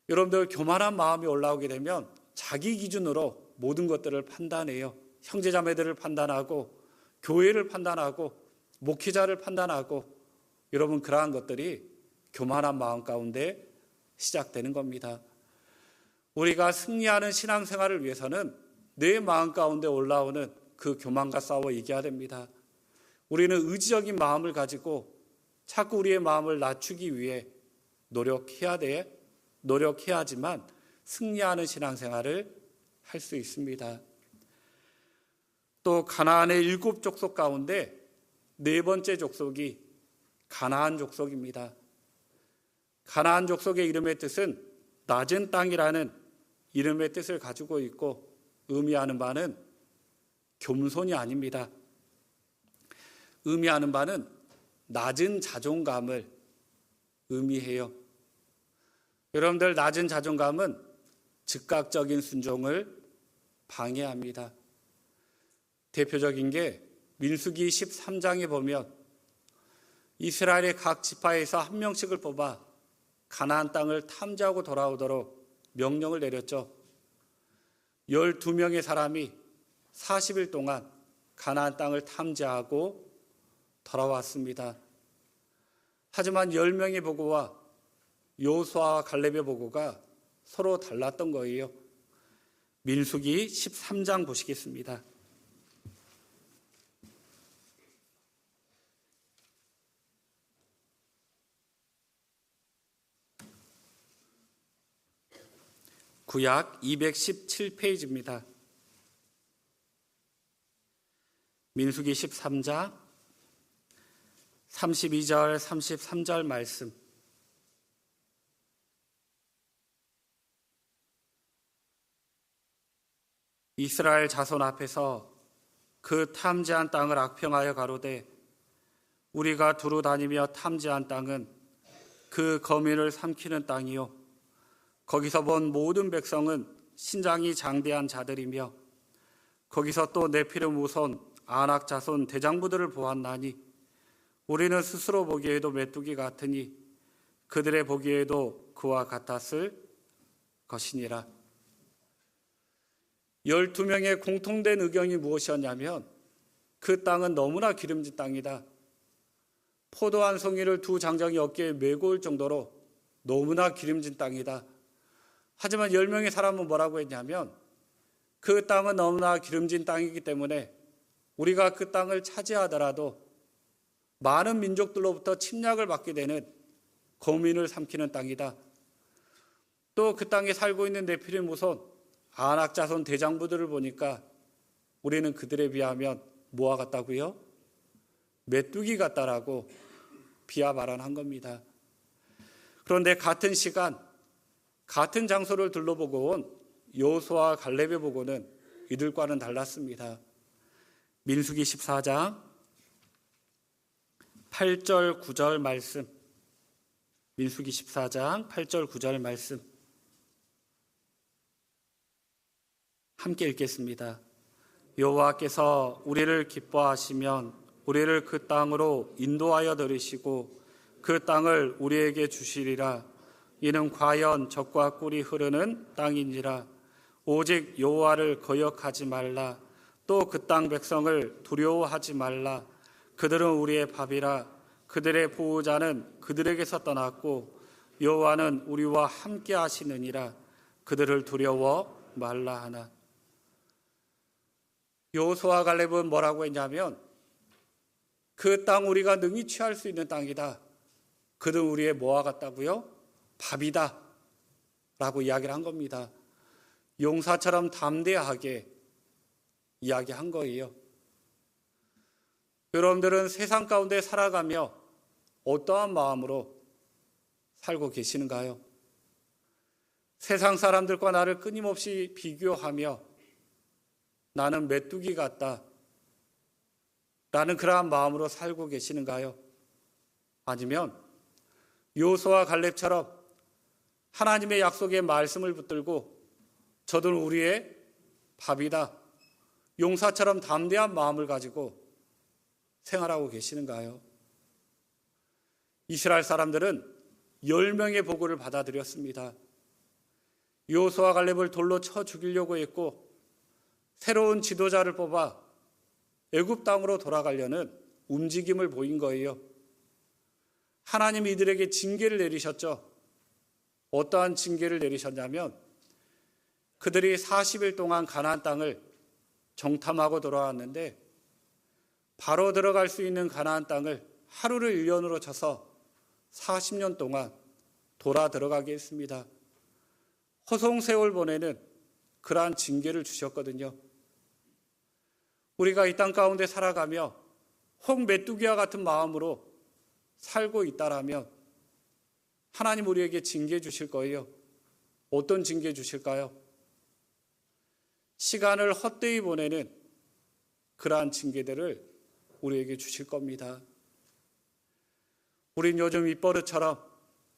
여러분들, 교만한 마음이 올라오게 되면 자기 기준으로 모든 것들을 판단해요. 형제자매들을 판단하고 교회를 판단하고 목회자를 판단하고, 여러분, 그러한 것들이 교만한 마음 가운데 시작되는 겁니다. 우리가 승리하는 신앙생활을 위해서는 내 마음 가운데 올라오는 그 교만과 싸워 이겨야 됩니다. 우리는 의지적인 마음을 가지고 자꾸 우리의 마음을 낮추기 위해 노력해야지만 승리하는 신앙생활을 할 수 있습니다. 또 가나안의 7 족속 가운데 4번째 족속이 가나안 족속입니다. 가나안 족속의 이름의 뜻은 낮은 땅이라는 이름의 뜻을 가지고 있고, 의미하는 바는 겸손이 아닙니다. 의미하는 바는 낮은 자존감을 의미해요. 여러분들, 낮은 자존감은 즉각적인 순종을 방해합니다. 대표적인 게 민수기 13장에 보면 이스라엘의 각 지파에서 한 명씩을 뽑아 가나안 땅을 탐지하고 돌아오도록 명령을 내렸죠. 12명의 사람이 40일 동안 가나안 땅을 탐지하고 돌아왔습니다. 하지만 10명의 보고와 여호수아와 갈렙의 보고가 서로 달랐던 거예요. 민수기 13장 보시겠습니다. 구약 217페이지입니다. 민수기 13장 32절 33절 말씀. 이스라엘 자손 앞에서 그 탐지한 땅을 악평하여 가로되, 우리가 두루 다니며 탐지한 땅은 그 거민을 삼키는 땅이요, 거기서 본 모든 백성은 신장이 장대한 자들이며, 거기서 또 네피름 후손 아낙 자손 대장부들을 보았나니, 우리는 스스로 보기에도 메뚜기 같으니 그들의 보기에도 그와 같았을 것이니라. 12명의 공통된 의견이 무엇이었냐면, 그 땅은 너무나 기름진 땅이다. 포도 한 송이를 2 장정이 어깨에 메고 올 정도로 너무나 기름진 땅이다. 하지만 10명의 사람은 뭐라고 했냐면, 그 땅은 너무나 기름진 땅이기 때문에 우리가 그 땅을 차지하더라도 많은 민족들로부터 침략을 받게 되는 거민을 삼키는 땅이다. 또 그 땅에 살고 있는 네피림 후손 아낙 자손 대장부들을 보니까 우리는 그들에 비하면 뭐와 같다고요? 메뚜기 같다라고 비하 발언한 겁니다. 그런데 같은 시간, 같은 장소를 둘러보고 온 여호수아와 갈렙의 보고는 이들과는 달랐습니다. 민수기 14장 8절 9절 말씀. 민수기 14장 8절 9절 말씀 함께 읽겠습니다. 여호와께서 우리를 기뻐하시면 우리를 그 땅으로 인도하여 들이시고 그 땅을 우리에게 주시리라. 이는 과연 젖과 꿀이 흐르는 땅이니라. 오직 여호와를 거역하지 말라. 또 그 땅 백성을 두려워하지 말라. 그들은 우리의 밥이라. 그들의 보호자는 그들에게서 떠났고 여호와는 우리와 함께 하시느니라. 그들을 두려워 말라 하나. 여호수아와 갈렙은 뭐라고 했냐면, 그 땅 우리가 능히 취할 수 있는 땅이다. 그들은 우리의 뭐와 같다고요? 밥이다 라고 이야기를 한 겁니다. 용사처럼 담대하게 이야기한 거예요. 여러분들은 세상 가운데 살아가며 어떠한 마음으로 살고 계시는가요? 세상 사람들과 나를 끊임없이 비교하며 나는 메뚜기 같다 라는 그러한 마음으로 살고 계시는가요? 아니면 여호수아와 갈렙처럼 하나님의 약속의 말씀을 붙들고 저들은 우리의 밥이다, 용사처럼 담대한 마음을 가지고 생활하고 계시는가요? 이스라엘 사람들은 10명의 보고를 받아들였습니다. 여호수아와 갈렙을 돌로 쳐 죽이려고 했고 새로운 지도자를 뽑아 애굽 땅으로 돌아가려는 움직임을 보인 거예요. 하나님이 이들에게 징계를 내리셨죠. 어떠한 징계를 내리셨냐면 그들이 40일 동안 가나안 땅을 정탐하고 돌아왔는데 바로 들어갈 수 있는 가나안 땅을 하루를 1년으로 쳐서 40년 동안 돌아 들어가게 했습니다. 허송세월 보내는 그러한 징계를 주셨거든요. 우리가 이 땅 가운데 살아가며 혹 메뚜기와 같은 마음으로 살고 있다라면 하나님 우리에게 징계 주실 거예요. 어떤 징계 주실까요? 시간을 헛되이 보내는 그러한 징계들을 우리에게 주실 겁니다. 우린 요즘 입버릇처럼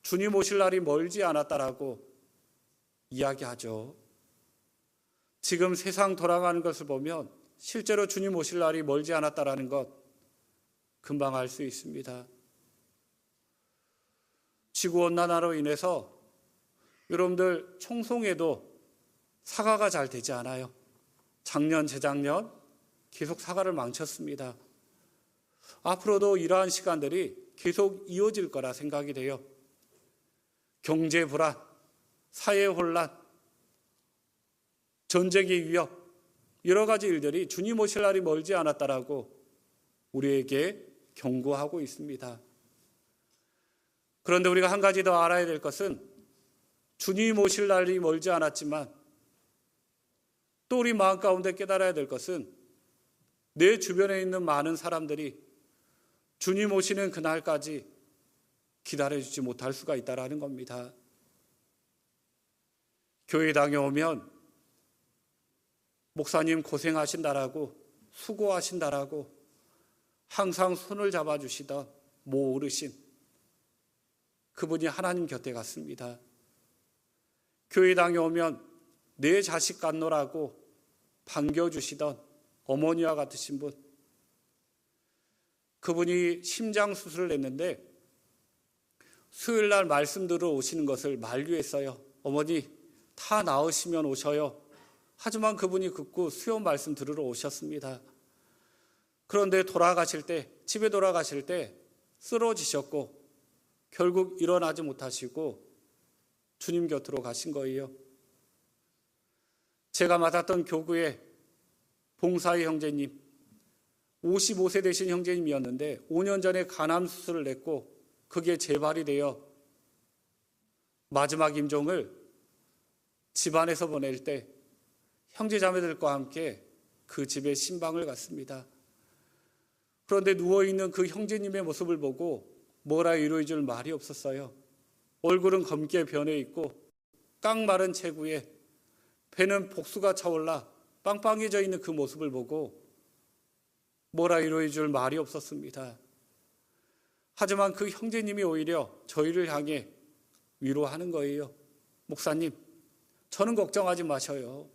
주님 오실 날이 멀지 않았다라고 이야기하죠. 지금 세상 돌아가는 것을 보면 실제로 주님 오실 날이 멀지 않았다라는 것 금방 알 수 있습니다. 지구온난화로 인해서 여러분들 청송에도 사과가 잘 되지 않아요. 작년, 재작년 계속 사과를 망쳤습니다. 앞으로도 이러한 시간들이 계속 이어질 거라 생각이 돼요. 경제 불안, 사회 혼란, 전쟁의 위협, 여러 가지 일들이 주님 오실 날이 멀지 않았다라고 우리에게 경고하고 있습니다. 그런데 우리가 한 가지 더 알아야 될 것은 주님 오실 날이 멀지 않았지만 또 우리 마음 가운데 깨달아야 될 것은 내 주변에 있는 많은 사람들이 주님 오시는 그날까지 기다려주지 못할 수가 있다는 겁니다. 교회 다녀오면 목사님 고생하신다라고 수고하신다라고 항상 손을 잡아주시던 모 어르신, 그분이 하나님 곁에 갔습니다. 교회 다녀오면 내 자식 같노라고 반겨주시던 어머니와 같으신 분, 그분이 심장 수술을 했는데 수요일 날 말씀 들으러 오시는 것을 만류했어요. 어머니 다 나으시면 오셔요. 하지만 그분이 극구 수요 말씀 들으러 오셨습니다. 그런데 돌아가실 때, 집에 돌아가실 때 쓰러지셨고 결국 일어나지 못하시고 주님 곁으로 가신 거예요. 제가 맡았던 교구의 봉사의 형제님, 55세 되신 형제님이었는데 5년 전에 간암 수술을 했고 그게 재발이 되어 마지막 임종을 집안에서 보낼 때 형제자매들과 함께 그 집에 신방을 갔습니다. 그런데 누워있는 그 형제님의 모습을 보고 뭐라 위로해 줄 말이 없었어요. 얼굴은 검게 변해 있고 깡마른 체구에 배는 복수가 차올라 빵빵해져 있는 그 모습을 보고 뭐라 위로해 줄 말이 없었습니다. 하지만 그 형제님이 오히려 저희를 향해 위로하는 거예요. 목사님, 저는 걱정하지 마셔요.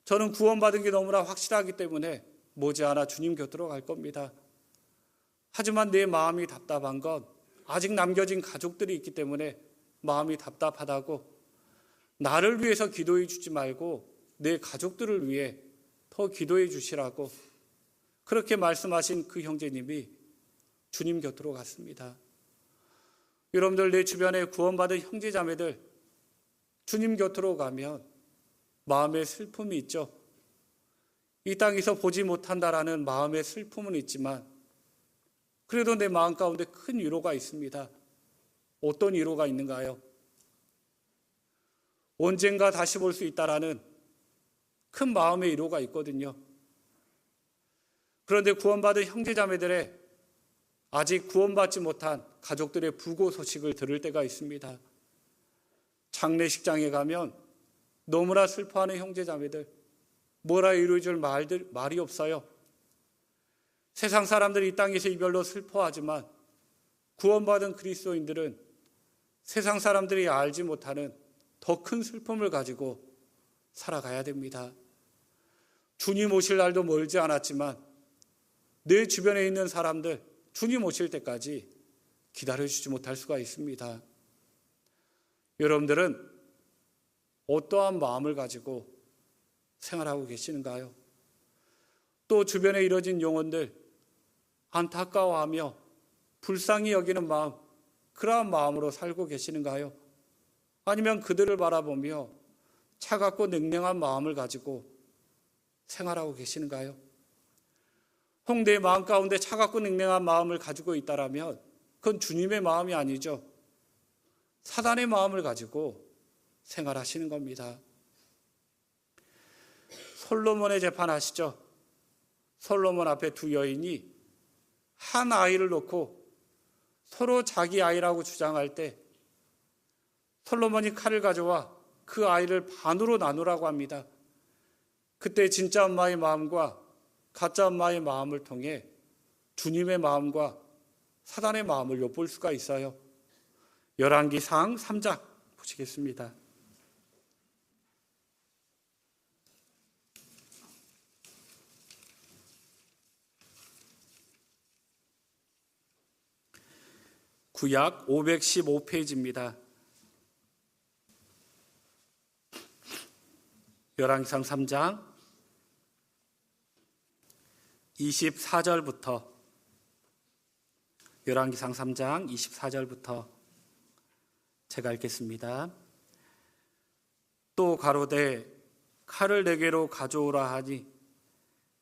저는 구원받은 게 너무나 확실하기 때문에 머지않아 주님 곁으로 갈 겁니다. 하지만 내 마음이 답답한 건 아직 남겨진 가족들이 있기 때문에 마음이 답답하다고, 나를 위해서 기도해 주지 말고 내 가족들을 위해 더 기도해 주시라고 그렇게 말씀하신 그 형제님이 주님 곁으로 갔습니다. 여러분들, 내 주변에 구원받은 형제자매들 주님 곁으로 가면 마음의 슬픔이 있죠. 이 땅에서 보지 못한다라는 마음의 슬픔은 있지만 그래도 내 마음 가운데 큰 위로가 있습니다. 어떤 위로가 있는가요? 언젠가 다시 볼 수 있다라는 큰 마음의 위로가 있거든요. 그런데 구원받은 형제자매들의 아직 구원받지 못한 가족들의 부고 소식을 들을 때가 있습니다. 장례식장에 가면 너무나 슬퍼하는 형제자매들, 뭐라 위로해 줄 말이 없어요. 세상 사람들이 이 땅에서 이별로 슬퍼하지만 구원받은 그리스도인들은 세상 사람들이 알지 못하는 더 큰 슬픔을 가지고 살아가야 됩니다. 주님 오실 날도 멀지 않았지만 내 주변에 있는 사람들 주님 오실 때까지 기다려주지 못할 수가 있습니다. 여러분들은 어떠한 마음을 가지고 생활하고 계시는가요? 또 주변에 이뤄진 영혼들 안타까워하며 불쌍히 여기는 마음, 그러한 마음으로 살고 계시는가요? 아니면 그들을 바라보며 차갑고 냉랭한 마음을 가지고 생활하고 계시는가요? 홍대의 마음 가운데 차갑고 냉랭한 마음을 가지고 있다라면 그건 주님의 마음이 아니죠. 사단의 마음을 가지고 생활하시는 겁니다. 솔로몬의 재판 아시죠? 솔로몬 앞에 두 여인이 한 아이를 놓고 서로 자기 아이라고 주장할 때 솔로몬이 칼을 가져와 그 아이를 반으로 나누라고 합니다. 그때 진짜 엄마의 마음과 가짜 엄마의 마음을 통해 주님의 마음과 사단의 마음을 엿볼 수가 있어요. 열왕기상 3장 보시겠습니다. 구약 515페이지입니다. 열왕기상 3장 24절부터 열왕기상 3장 24절부터 제가 읽겠습니다. 또 가로되 칼을 내게로 가져오라 하니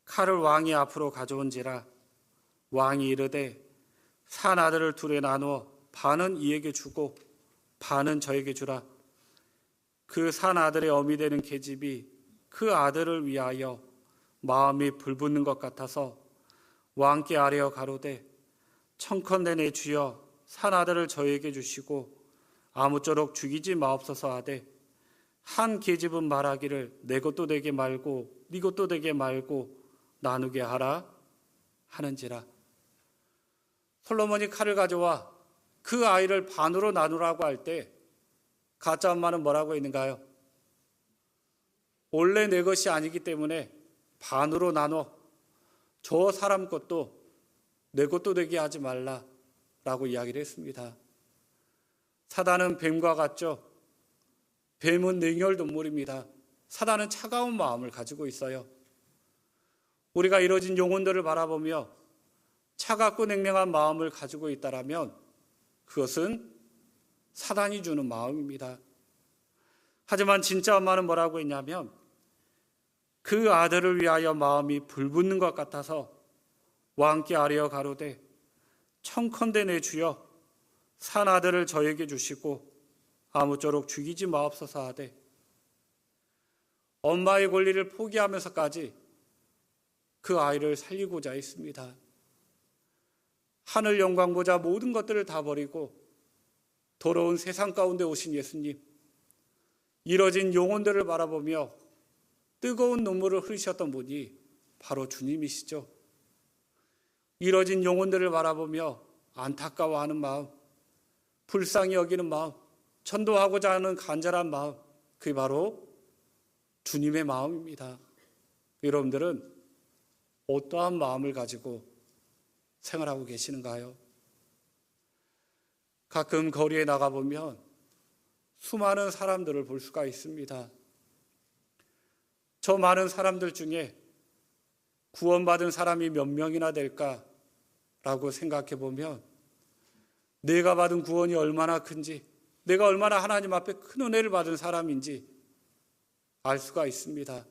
칼을 왕이 앞으로 가져온지라 왕이 이르되 산 아들을 둘에 나누어 반은 이에게 주고 반은 저에게 주라. 그 산 아들의 어미 되는 계집이 그 아들을 위하여 마음이 불붙는 것 같아서 왕께 아뢰어 가로되 청컨대 내 주여 산 아들을 저에게 주시고 아무쪼록 죽이지 마옵소서 하되 한 계집은 말하기를 내 것도 되게 말고 네 것도 되게 말고 나누게 하라 하는지라. 솔로몬이 칼을 가져와 그 아이를 반으로 나누라고 할 때 가짜 엄마는 뭐라고 있는가요? 원래 내 것이 아니기 때문에 반으로 나눠 저 사람 것도 내 것도 되게 하지 말라라고 이야기를 했습니다. 사단은 뱀과 같죠. 뱀은 냉혈 동물입니다. 사단은 차가운 마음을 가지고 있어요. 우리가 이뤄진 영혼들을 바라보며 차갑고 냉랭한 마음을 가지고 있다라면 그것은 사단이 주는 마음입니다. 하지만 진짜 엄마는 뭐라고 했냐면 그 아들을 위하여 마음이 불붙는 것 같아서 왕께 아뢰어 가로되 청컨대 내 주여 산 아들을 저에게 주시고 아무쪼록 죽이지 마옵소서 하되 엄마의 권리를 포기하면서까지 그 아이를 살리고자 했습니다. 하늘 영광 보자 모든 것들을 다 버리고 더러운 세상 가운데 오신 예수님, 이뤄진 영혼들을 바라보며 뜨거운 눈물을 흘리셨던 분이 바로 주님이시죠. 이뤄진 영혼들을 바라보며 안타까워하는 마음, 불쌍히 여기는 마음, 전도하고자 하는 간절한 마음, 그게 바로 주님의 마음입니다. 여러분들은 어떠한 마음을 가지고 생활하고 계시는가요? 가끔 거리에 나가보면 수많은 사람들을 볼 수가 있습니다. 저 많은 사람들 중에 구원받은 사람이 몇 명이나 될까라고 생각해 보면 내가 받은 구원이 얼마나 큰지, 내가 얼마나 하나님 앞에 큰 은혜를 받은 사람인지 알 수가 있습니다.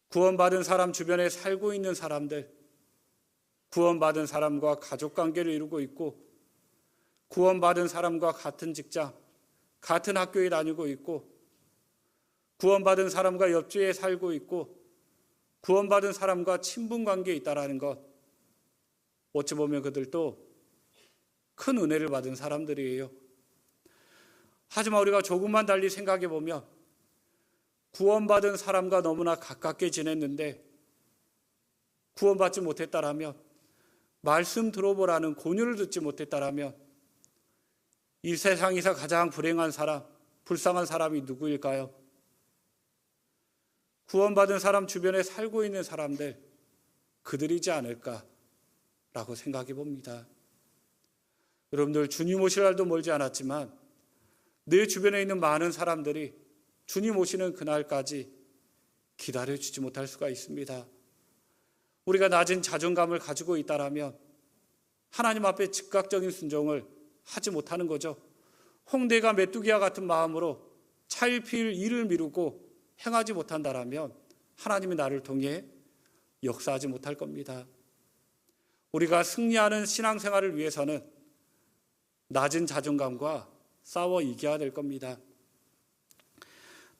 구원받은 사람 주변에 살고 있는 사람들, 구원받은 사람과 가족관계를 이루고 있고 구원받은 사람과 같은 직장, 같은 학교에 다니고 있고 구원받은 사람과 옆주에 살고 있고 구원받은 사람과 친분관계에 있다는 것, 어찌 보면 그들도 큰 은혜를 받은 사람들이에요. 하지만 우리가 조금만 달리 생각해 보면 구원받은 사람과 너무나 가깝게 지냈는데 구원받지 못했다라면, 말씀 들어보라는 권유를 듣지 못했다라면 이 세상에서 가장 불행한 사람, 불쌍한 사람이 누구일까요? 구원받은 사람 주변에 살고 있는 사람들, 그들이지 않을까라고 생각해 봅니다. 여러분들, 주님 오실 날도 멀지 않았지만 내 주변에 있는 많은 사람들이 주님 오시는 그날까지 기다려주지 못할 수가 있습니다. 우리가 낮은 자존감을 가지고 있다라면 하나님 앞에 즉각적인 순종을 하지 못하는 거죠. 홍대가 메뚜기와 같은 마음으로 차일피일 일을 미루고 행하지 못한다라면 하나님이 나를 통해 역사하지 못할 겁니다. 우리가 승리하는 신앙생활을 위해서는 낮은 자존감과 싸워 이겨야 될 겁니다.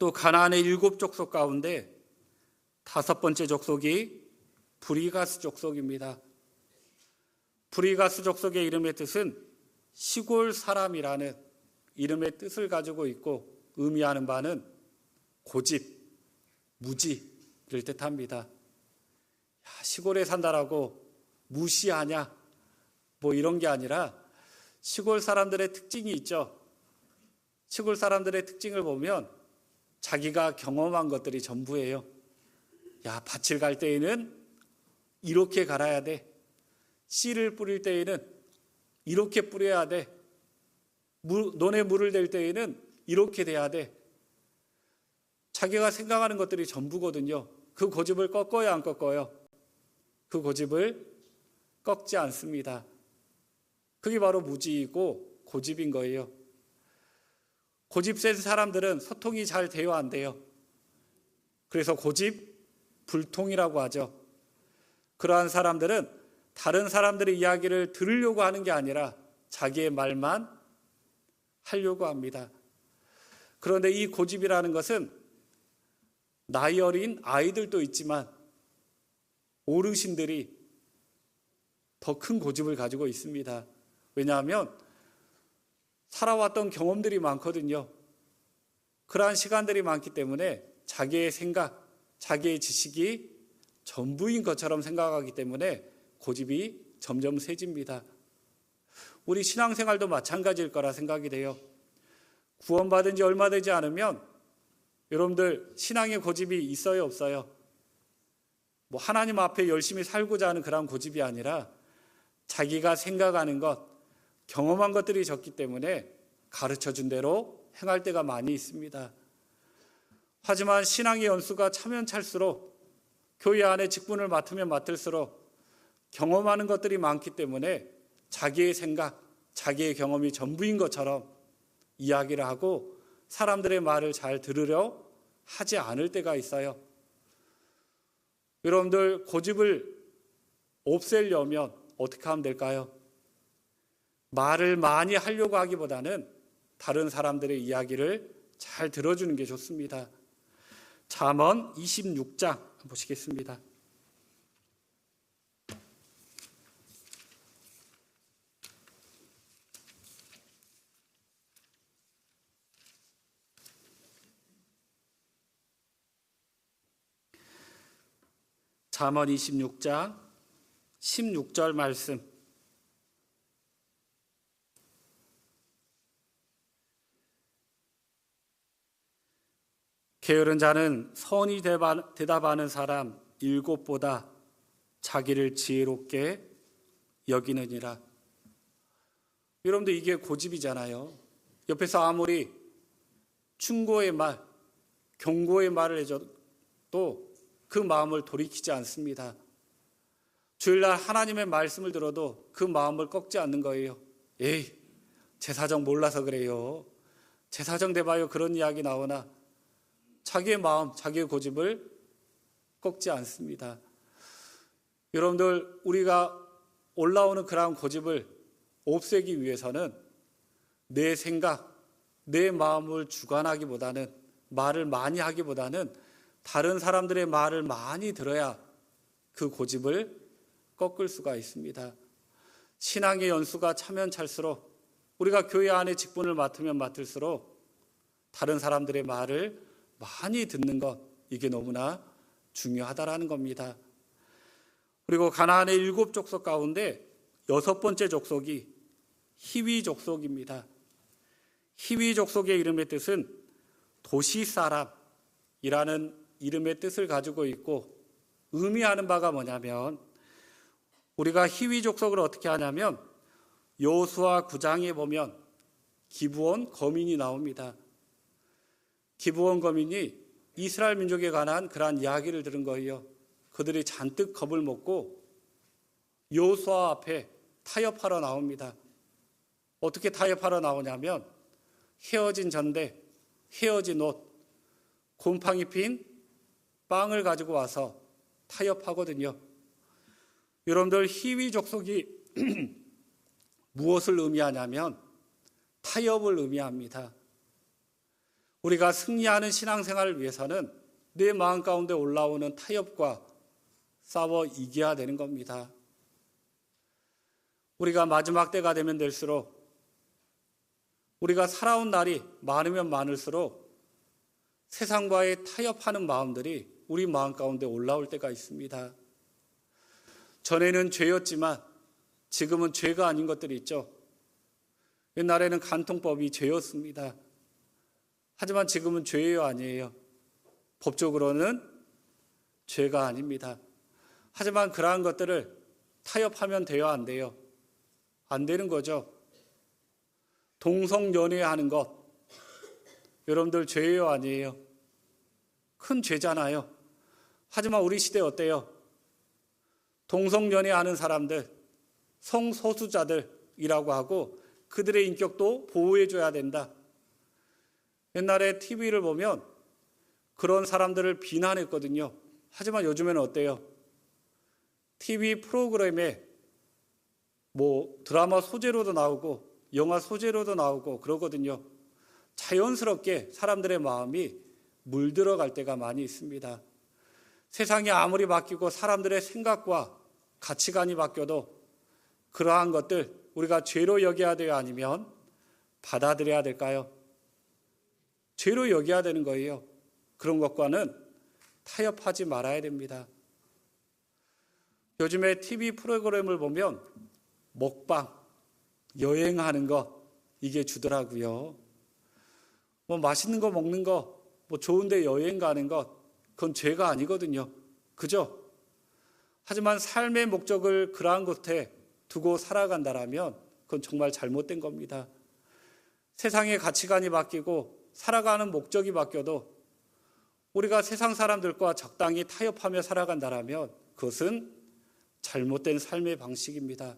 또 가나안의 7 족속 가운데 5번째 족속이 브리가스 족속입니다. 브리가스 족속의 이름의 뜻은 시골 사람이라는 이름의 뜻을 가지고 있고 의미하는 바는 고집, 무지를 뜻합니다. 시골에 산다라고 무시하냐? 뭐 이런 게 아니라 시골 사람들의 특징이 있죠. 시골 사람들의 특징을 보면 자기가 경험한 것들이 전부예요. 야, 밭을 갈 때에는 이렇게 갈아야 돼. 씨를 뿌릴 때에는 이렇게 뿌려야 돼. 논에 물을 댈 때에는 이렇게 돼야 돼. 자기가 생각하는 것들이 전부거든요. 그 고집을 꺾어야 안 꺾어요? 그 고집을 꺾지 않습니다. 그게 바로 무지이고 고집인 거예요. 고집 센 사람들은 소통이 잘 돼요, 안 돼요? 그래서 고집 불통이라고 하죠. 그러한 사람들은 다른 사람들의 이야기를 들으려고 하는 게 아니라 자기의 말만 하려고 합니다. 그런데 이 고집이라는 것은 나이 어린 아이들도 있지만 어르신들이 더 큰 고집을 가지고 있습니다. 왜냐하면 살아왔던 경험들이 많거든요. 그러한 시간들이 많기 때문에 자기의 생각, 자기의 지식이 전부인 것처럼 생각하기 때문에 고집이 점점 세집니다. 우리 신앙생활도 마찬가지일 거라 생각이 돼요. 구원받은 지 얼마 되지 않으면 여러분들 신앙의 고집이 있어요, 없어요? 뭐 하나님 앞에 열심히 살고자 하는 그런 고집이 아니라 자기가 생각하는 것, 경험한 것들이 적기 때문에 가르쳐준 대로 행할 때가 많이 있습니다. 하지만 신앙의 연수가 차면 찰수록 교회 안에 직분을 맡으면 맡을수록 경험하는 것들이 많기 때문에 자기의 생각, 자기의 경험이 전부인 것처럼 이야기를 하고 사람들의 말을 잘 들으려 하지 않을 때가 있어요. 여러분들, 고집을 없애려면 어떻게 하면 될까요? 말을 많이 하려고 하기보다는 다른 사람들의 이야기를 잘 들어주는 게 좋습니다. 잠언 26장 보시겠습니다. 잠언 26장 16절 말씀. 게으른 자는 선이 대답하는 사람 7보다 자기를 지혜롭게 여기느니라. 여러분들, 이게 고집이잖아요. 옆에서 아무리 충고의 말, 경고의 말을 해줘도 그 마음을 돌이키지 않습니다. 주일날 하나님의 말씀을 들어도 그 마음을 꺾지 않는 거예요. 에이, 제 사정 몰라서 그래요. 제 사정 대봐요. 그런 이야기 나오나 자기의 마음, 자기의 고집을 꺾지 않습니다. 여러분들, 우리가 올라오는 그러한 고집을 없애기 위해서는 내 생각, 내 마음을 주관하기보다는, 말을 많이 하기보다는 다른 사람들의 말을 많이 들어야 그 고집을 꺾을 수가 있습니다. 신앙의 연수가 차면 찰수록, 우리가 교회 안에 직분을 맡으면 맡을수록 다른 사람들의 말을 많이 듣는 것, 이게 너무나 중요하다라는 겁니다. 그리고 가나안의 7 족속 가운데 6번째 족속이 히위 족속입니다. 히위 족속의 이름의 뜻은 도시 사람이라는 이름의 뜻을 가지고 있고, 의미하는 바가 뭐냐면, 우리가 히위 족속을 어떻게 하냐면 여호수아 9장에 보면 기브온 거민이 나옵니다. 기브온 거민이 이스라엘 민족에 관한 그러한 이야기를 들은 거예요. 그들이 잔뜩 겁을 먹고 여호수아 앞에 타협하러 나옵니다. 어떻게 타협하러 나오냐면 헤어진 전대, 헤어진 옷, 곰팡이 핀 빵을 가지고 와서 타협하거든요. 여러분들, 히위 족속이 무엇을 의미하냐면 타협을 의미합니다. 우리가 승리하는 신앙생활을 위해서는 내 마음 가운데 올라오는 타협과 싸워 이겨야 되는 겁니다. 우리가 마지막 때가 되면 될수록, 우리가 살아온 날이 많으면 많을수록 세상과의 타협하는 마음들이 우리 마음 가운데 올라올 때가 있습니다. 전에는 죄였지만 지금은 죄가 아닌 것들이 있죠. 옛날에는 간통법이 죄였습니다. 하지만 지금은 죄예요, 아니에요? 법적으로는 죄가 아닙니다. 하지만 그러한 것들을 타협하면 돼요, 안 돼요? 안 되는 거죠. 동성연애하는 것, 여러분들 죄예요, 아니에요? 큰 죄잖아요. 하지만 우리 시대 어때요? 동성연애하는 사람들, 성소수자들이라고 하고 그들의 인격도 보호해줘야 된다. 옛날에 TV를 보면 그런 사람들을 비난했거든요. 하지만 요즘에는 어때요? TV 프로그램에 드라마 소재로도 나오고 영화 소재로도 나오고 그러거든요. 자연스럽게 사람들의 마음이 물들어갈 때가 많이 있습니다. 세상이 아무리 바뀌고 사람들의 생각과 가치관이 바뀌어도 그러한 것들 우리가 죄로 여겨야 돼요, 아니면 받아들여야 될까요? 죄로 여겨야 되는 거예요. 그런 것과는 타협하지 말아야 됩니다. 요즘에 TV 프로그램을 보면 먹방, 여행하는 것, 이게 주더라고요. 맛있는 거 먹는 거, 좋은데 여행 가는 것, 그건 죄가 아니거든요. 그죠? 하지만 삶의 목적을 그러한 곳에 두고 살아간다라면 그건 정말 잘못된 겁니다. 세상의 가치관이 바뀌고 살아가는 목적이 바뀌어도 우리가 세상 사람들과 적당히 타협하며 살아간다라면 그것은 잘못된 삶의 방식입니다.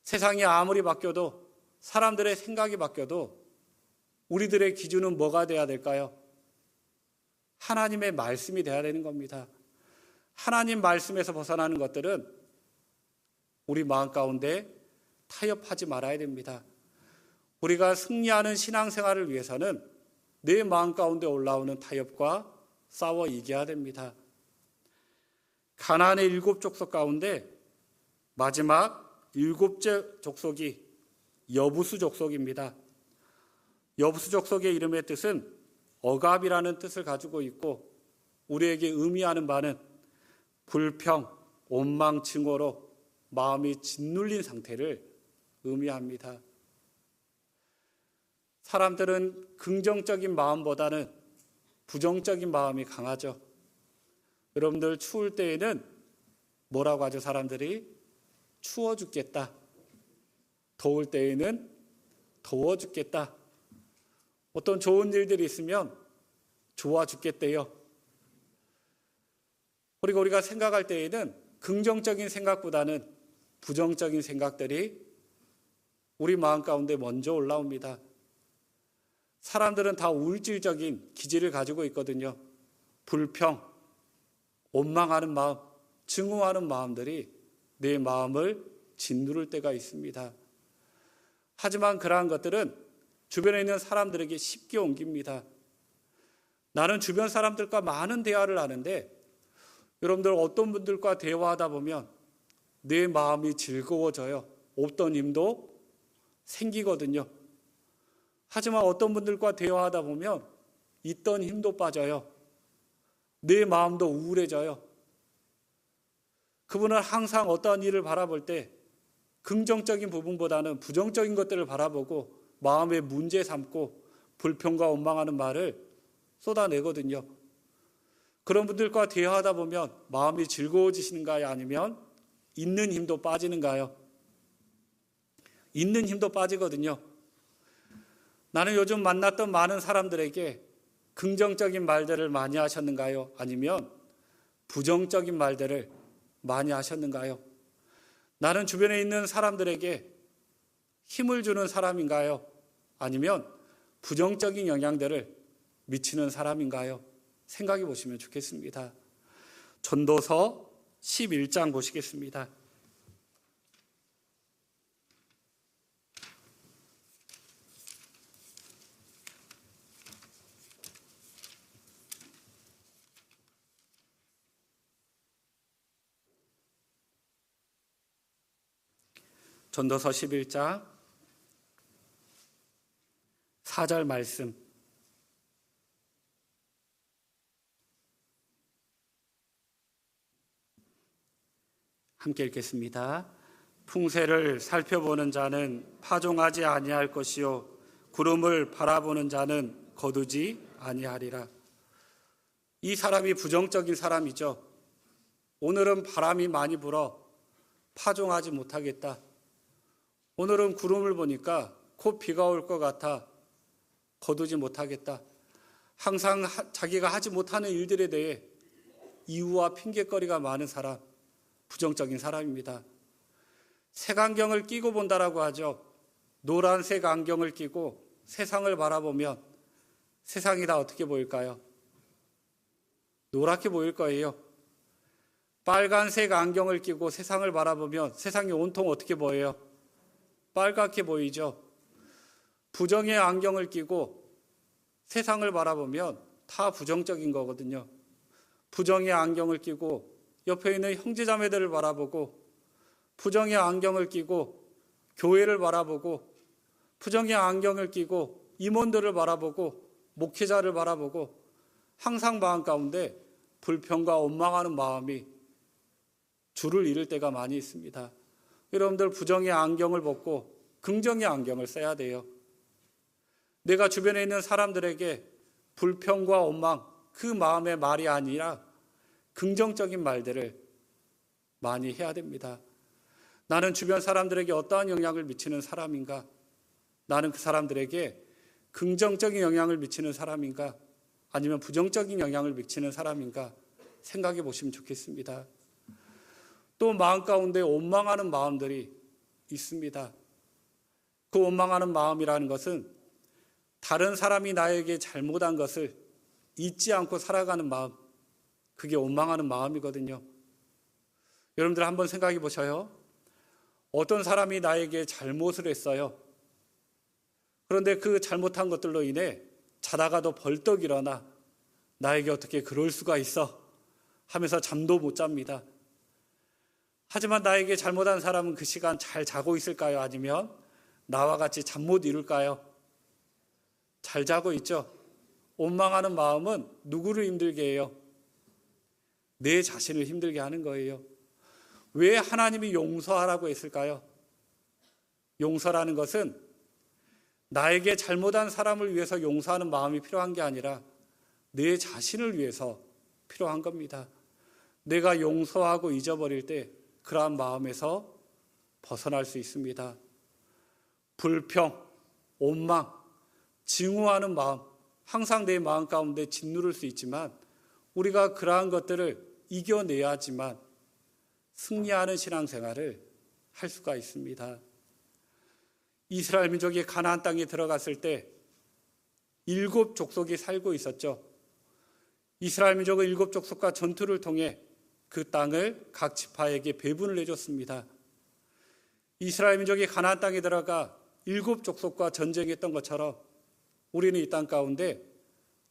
세상이 아무리 바뀌어도, 사람들의 생각이 바뀌어도 우리들의 기준은 뭐가 돼야 될까요? 하나님의 말씀이 돼야 되는 겁니다. 하나님 말씀에서 벗어나는 것들은 우리 마음 가운데 타협하지 말아야 됩니다. 우리가 승리하는 신앙생활을 위해서는 내 마음 가운데 올라오는 타협과 싸워 이겨야 됩니다. 가나안의 7 족속 가운데 마지막 7째 족속이 여부수 족속입니다. 여부수 족속의 이름의 뜻은 억압이라는 뜻을 가지고 있고, 우리에게 의미하는 바는 불평, 원망, 증오로 마음이 짓눌린 상태를 의미합니다. 사람들은 긍정적인 마음보다는 부정적인 마음이 강하죠. 여러분들, 추울 때에는 뭐라고 하죠? 사람들이 추워 죽겠다. 더울 때에는 더워 죽겠다. 어떤 좋은 일들이 있으면 좋아 죽겠대요. 그리고 우리가 생각할 때에는 긍정적인 생각보다는 부정적인 생각들이 우리 마음 가운데 먼저 올라옵니다. 사람들은 다 우울질적인 기질을 가지고 있거든요. 불평, 원망하는 마음, 증오하는 마음들이 내 마음을 짓누를 때가 있습니다. 하지만 그러한 것들은 주변에 있는 사람들에게 쉽게 옮깁니다. 나는 주변 사람들과 많은 대화를 하는데, 여러분들 어떤 분들과 대화하다 보면 내 마음이 즐거워져요. 없던 힘도 생기거든요. 하지만 어떤 분들과 대화하다 보면 있던 힘도 빠져요. 내 마음도 우울해져요. 그분은 항상 어떠한 일을 바라볼 때 긍정적인 부분보다는 부정적인 것들을 바라보고 마음의 문제 삼고 불평과 원망하는 말을 쏟아내거든요. 그런 분들과 대화하다 보면 마음이 즐거워지시는가요? 아니면 있는 힘도 빠지는가요? 있는 힘도 빠지거든요. 나는 요즘 만났던 많은 사람들에게 긍정적인 말들을 많이 하셨는가요? 아니면 부정적인 말들을 많이 하셨는가요? 나는 주변에 있는 사람들에게 힘을 주는 사람인가요? 아니면 부정적인 영향들을 미치는 사람인가요? 생각해 보시면 좋겠습니다. 전도서 11장 보시겠습니다. 전도서 11장 4절 말씀. 함께 읽겠습니다. 풍세를 살펴보는 자는 파종하지 아니할 것이요 구름을 바라보는 자는 거두지 아니하리라. 이 사람이 부정적인 사람이죠. 오늘은 바람이 많이 불어 파종하지 못하겠다. 오늘은 구름을 보니까 곧 비가 올 것 같아 거두지 못하겠다. 항상 자기가 하지 못하는 일들에 대해 이유와 핑계거리가 많은 사람, 부정적인 사람입니다. 색안경을 끼고 본다라고 하죠. 노란색 안경을 끼고 세상을 바라보면 세상이 다 어떻게 보일까요? 노랗게 보일 거예요. 빨간색 안경을 끼고 세상을 바라보면 세상이 온통 어떻게 보여요? 빨갛게 보이죠. 부정의 안경을 끼고 세상을 바라보면 다 부정적인 거거든요. 부정의 안경을 끼고 옆에 있는 형제자매들을 바라보고, 부정의 안경을 끼고 교회를 바라보고, 부정의 안경을 끼고 임원들을 바라보고 목회자를 바라보고 항상 마음 가운데 불평과 원망하는 마음이 주를 잃을 때가 많이 있습니다. 여러분들 부정의 안경을 벗고 긍정의 안경을 써야 돼요. 내가 주변에 있는 사람들에게 불평과 원망, 그 마음의 말이 아니라 긍정적인 말들을 많이 해야 됩니다. 나는 주변 사람들에게 어떠한 영향을 미치는 사람인가? 나는 그 사람들에게 긍정적인 영향을 미치는 사람인가? 아니면 부정적인 영향을 미치는 사람인가? 생각해 보시면 좋겠습니다. 또 마음 가운데 원망하는 마음들이 있습니다. 그 원망하는 마음이라는 것은 다른 사람이 나에게 잘못한 것을 잊지 않고 살아가는 마음, 그게 원망하는 마음이거든요. 여러분들 한번 생각해 보셔요. 어떤 사람이 나에게 잘못을 했어요. 그런데 그 잘못한 것들로 인해 자다가도 벌떡 일어나 나에게 어떻게 그럴 수가 있어 하면서 잠도 못 잡니다. 하지만 나에게 잘못한 사람은 그 시간 잘 자고 있을까요? 아니면 나와 같이 잠 못 이룰까요? 잘 자고 있죠. 원망하는 마음은 누구를 힘들게 해요? 내 자신을 힘들게 하는 거예요. 왜 하나님이 용서하라고 했을까요? 용서라는 것은 나에게 잘못한 사람을 위해서 용서하는 마음이 필요한 게 아니라 내 자신을 위해서 필요한 겁니다. 내가 용서하고 잊어버릴 때 그러한 마음에서 벗어날 수 있습니다. 불평, 원망, 증오하는 마음, 항상 내 마음 가운데 짓누를 수 있지만 우리가 그러한 것들을 이겨내야지만 승리하는 신앙생활을 할 수가 있습니다. 이스라엘 민족이 가나안 땅에 들어갔을 때 7 족속이 살고 있었죠. 이스라엘 민족은 7 족속과 전투를 통해 그 땅을 각 지파에게 배분을 해줬습니다. 이스라엘 민족이 가나안 땅에 들어가 7 족속과 전쟁했던 것처럼 우리는 이 땅 가운데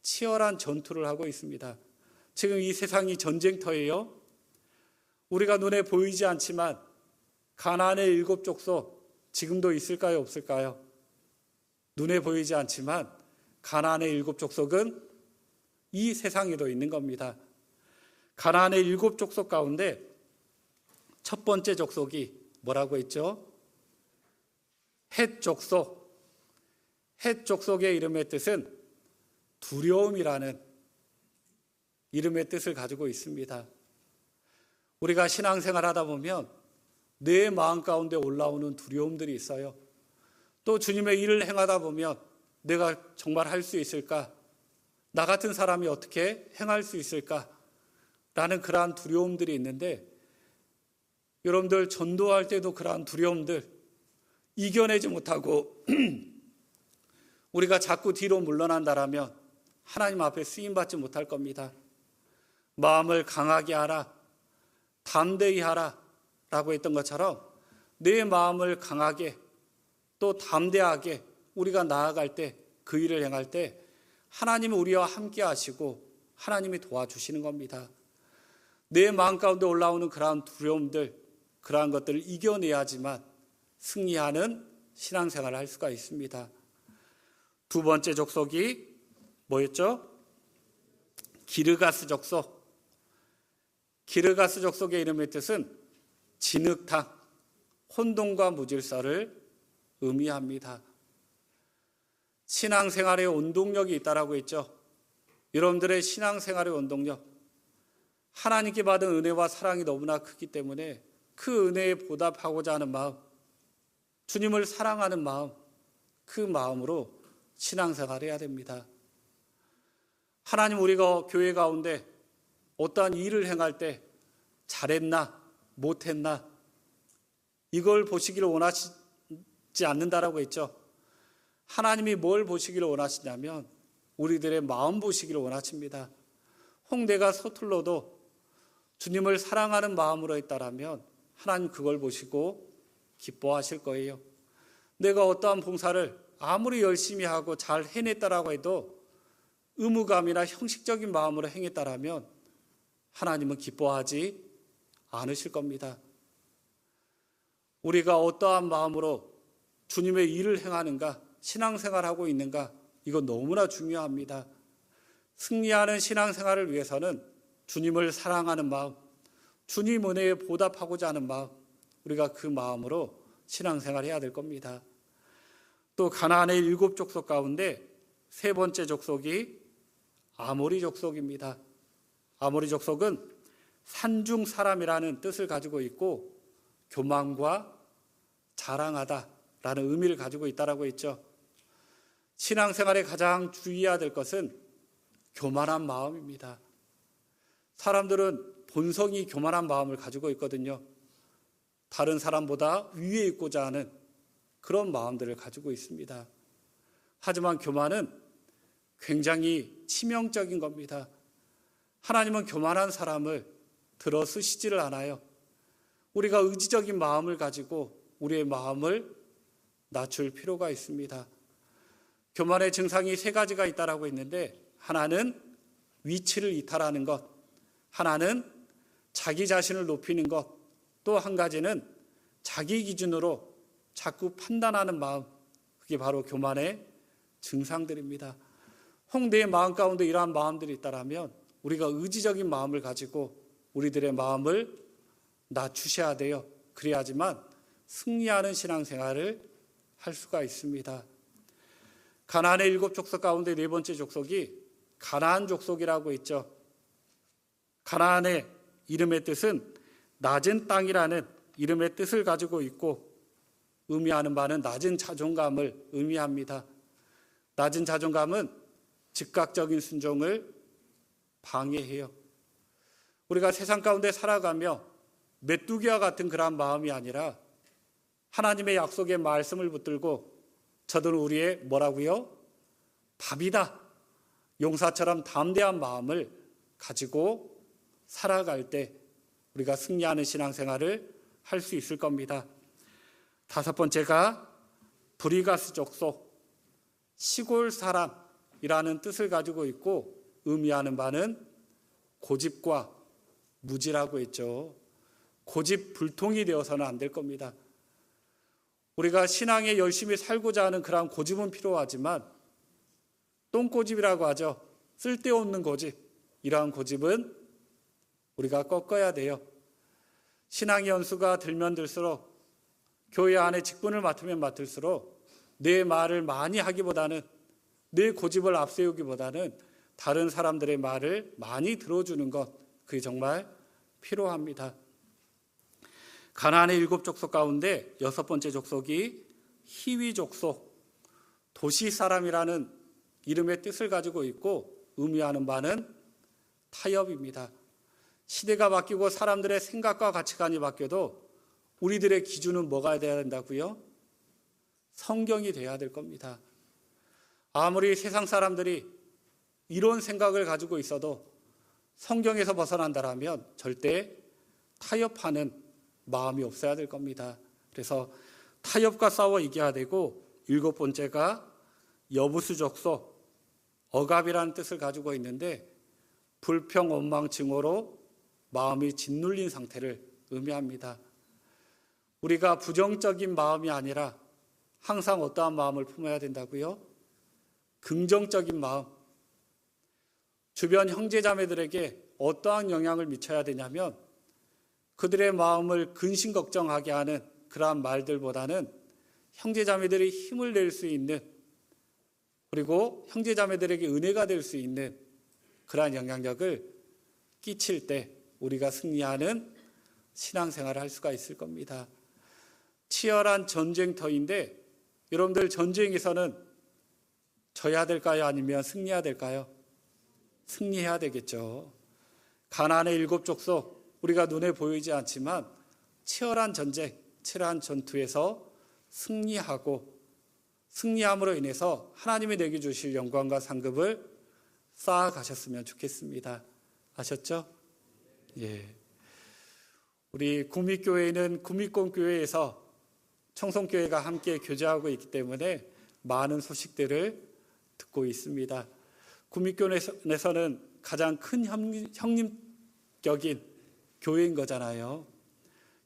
치열한 전투를 하고 있습니다. 지금 이 세상이 전쟁터예요. 우리가 눈에 보이지 않지만 가나안의 7 족속 지금도 있을까요? 없을까요? 눈에 보이지 않지만 가나안의 7 족속은 이 세상에도 있는 겁니다. 가나안의 7 족속 가운데 첫 번째 족속이 뭐라고 했죠? 헷 족속. 헷 족속의 이름의 뜻은 두려움이라는 이름의 뜻을 가지고 있습니다. 우리가 신앙생활 하다 보면 내 마음 가운데 올라오는 두려움들이 있어요. 또 주님의 일을 행하다 보면 내가 정말 할 수 있을까? 나 같은 사람이 어떻게 행할 수 있을까? 라는 그러한 두려움들이 있는데, 여러분들 전도할 때도 그러한 두려움들 이겨내지 못하고 우리가 자꾸 뒤로 물러난다라면 하나님 앞에 쓰임받지 못할 겁니다. 마음을 강하게 하라, 담대히 하라 라고 했던 것처럼 내 마음을 강하게 또 담대하게 우리가 나아갈 때, 그 일을 행할 때 하나님이 우리와 함께 하시고 하나님이 도와주시는 겁니다. 내 마음 가운데 올라오는 그러한 두려움들, 그러한 것들을 이겨내야지만 승리하는 신앙생활을 할 수가 있습니다. 두 번째 족속이 뭐였죠? 기르가스 족속. 기르가스 족속의 이름의 뜻은 진흙탕, 혼돈과 무질서를 의미합니다. 신앙생활에 원동력이 있다라고 했죠. 여러분들의 신앙생활의 원동력, 하나님께 받은 은혜와 사랑이 너무나 크기 때문에 그 은혜에 보답하고자 하는 마음, 주님을 사랑하는 마음, 그 마음으로 신앙생활을 해야 됩니다. 하나님, 우리가 교회 가운데 어떠한 일을 행할 때 잘했나 못했나 이걸 보시기를 원하시지 않는다라고 했죠. 하나님이 뭘 보시기를 원하시냐면 우리들의 마음 보시기를 원하십니다. 홍대가 서툴러도 주님을 사랑하는 마음으로 했다라면 하나님 그걸 보시고 기뻐하실 거예요. 내가 어떠한 봉사를 아무리 열심히 하고 잘 해냈다라고 해도 의무감이나 형식적인 마음으로 행했다라면 하나님은 기뻐하지 않으실 겁니다. 우리가 어떠한 마음으로 주님의 일을 행하는가, 신앙생활하고 있는가, 이거 너무나 중요합니다. 승리하는 신앙생활을 위해서는 주님을 사랑하는 마음, 주님 은혜에 보답하고자 하는 마음, 우리가 그 마음으로 신앙생활을 해야 될 겁니다. 또 가나안의 7족속 가운데 세 번째 족속이 아모리 족속입니다. 아모리 족속은 산중 사람이라는 뜻을 가지고 있고 교만과 자랑하다라는 의미를 가지고 있다라고 했죠. 신앙생활에 가장 주의해야 될 것은 교만한 마음입니다. 사람들은 본성이 교만한 마음을 가지고 있거든요. 다른 사람보다 위에 있고자 하는 그런 마음들을 가지고 있습니다. 하지만 교만은 굉장히 치명적인 겁니다. 하나님은 교만한 사람을 들어 쓰시지를 않아요. 우리가 의지적인 마음을 가지고 우리의 마음을 낮출 필요가 있습니다. 교만의 증상이 3가지가 있다라고 했는데, 하나는 위치를 이탈하는 것, 하나는 자기 자신을 높이는 것, 또 한 가지는 자기 기준으로 자꾸 판단하는 마음, 그게 바로 교만의 증상들입니다. 홍대의 마음 가운데 이러한 마음들이 있다라면 우리가 의지적인 마음을 가지고 우리들의 마음을 낮추셔야 돼요. 그래야지만 승리하는 신앙생활을 할 수가 있습니다. 가나안의 7족속 가운데 4번째 족속이 가나안 족속이라고 있죠. 가나안의 이름의 뜻은 낮은 땅이라는 이름의 뜻을 가지고 있고 의미하는 바는 낮은 자존감을 의미합니다. 낮은 자존감은 즉각적인 순종을 방해해요. 우리가 세상 가운데 살아가며 메뚜기와 같은 그러한 마음이 아니라 하나님의 약속의 말씀을 붙들고 저들은 우리의 뭐라고요? 밥이다. 용사처럼 담대한 마음을 가지고 살아갈 때 우리가 승리하는 신앙생활을 할 수 있을 겁니다. 5번째가 브리가스 족속, 시골 사람이라는 뜻을 가지고 있고 의미하는 바는 고집과 무지라고 했죠. 고집 불통이 되어서는 안 될 겁니다. 우리가 신앙에 열심히 살고자 하는 그러한 고집은 필요하지만 똥고집이라고 하죠. 쓸데없는 고집, 이러한 고집은 우리가 꺾어야 돼요. 신앙의 연수가 들면 들수록, 교회 안에 직분을 맡으면 맡을수록 내 말을 많이 하기보다는, 내 고집을 앞세우기보다는 다른 사람들의 말을 많이 들어주는 것, 그게 정말 필요합니다. 가나안의 7 족속 가운데 6번째 족속이 히위 족속, 도시 사람이라는 이름의 뜻을 가지고 있고 의미하는 바는 타협입니다. 시대가 바뀌고 사람들의 생각과 가치관이 바뀌어도 우리들의 기준은 뭐가 돼야 된다고요? 성경이 돼야 될 겁니다. 아무리 세상 사람들이 이런 생각을 가지고 있어도 성경에서 벗어난다라면 절대 타협하는 마음이 없어야 될 겁니다. 그래서 타협과 싸워 이겨야 되고, 7번째가 여부수 족속, 억압이라는 뜻을 가지고 있는데 불평, 원망, 증오로 마음이 짓눌린 상태를 의미합니다. 우리가 부정적인 마음이 아니라 항상 어떠한 마음을 품어야 된다고요? 긍정적인 마음. 주변 형제자매들에게 어떠한 영향을 미쳐야 되냐면 그들의 마음을 근심 걱정하게 하는 그러한 말들보다는 형제자매들이 힘을 낼 수 있는, 그리고 형제자매들에게 은혜가 될 수 있는 그러한 영향력을 끼칠 때 우리가 승리하는 신앙생활을 할 수가 있을 겁니다. 치열한 전쟁터인데 여러분들, 전쟁에서는 져야 될까요? 아니면 승리해야 될까요? 승리해야 되겠죠. 가나안의 7 족속, 우리가 눈에 보이지 않지만 치열한 전쟁, 치열한 전투에서 승리함으로 인해서 하나님이 내게 주실 영광과 상급을 쌓아가셨으면 좋겠습니다. 아셨죠? 예. 우리 구미교회는 구미권교회에서 청송교회가 함께 교제하고 있기 때문에 많은 소식들을 듣고 있습니다. 구미교회에서는 가장 큰 형님격인 교회인 거잖아요.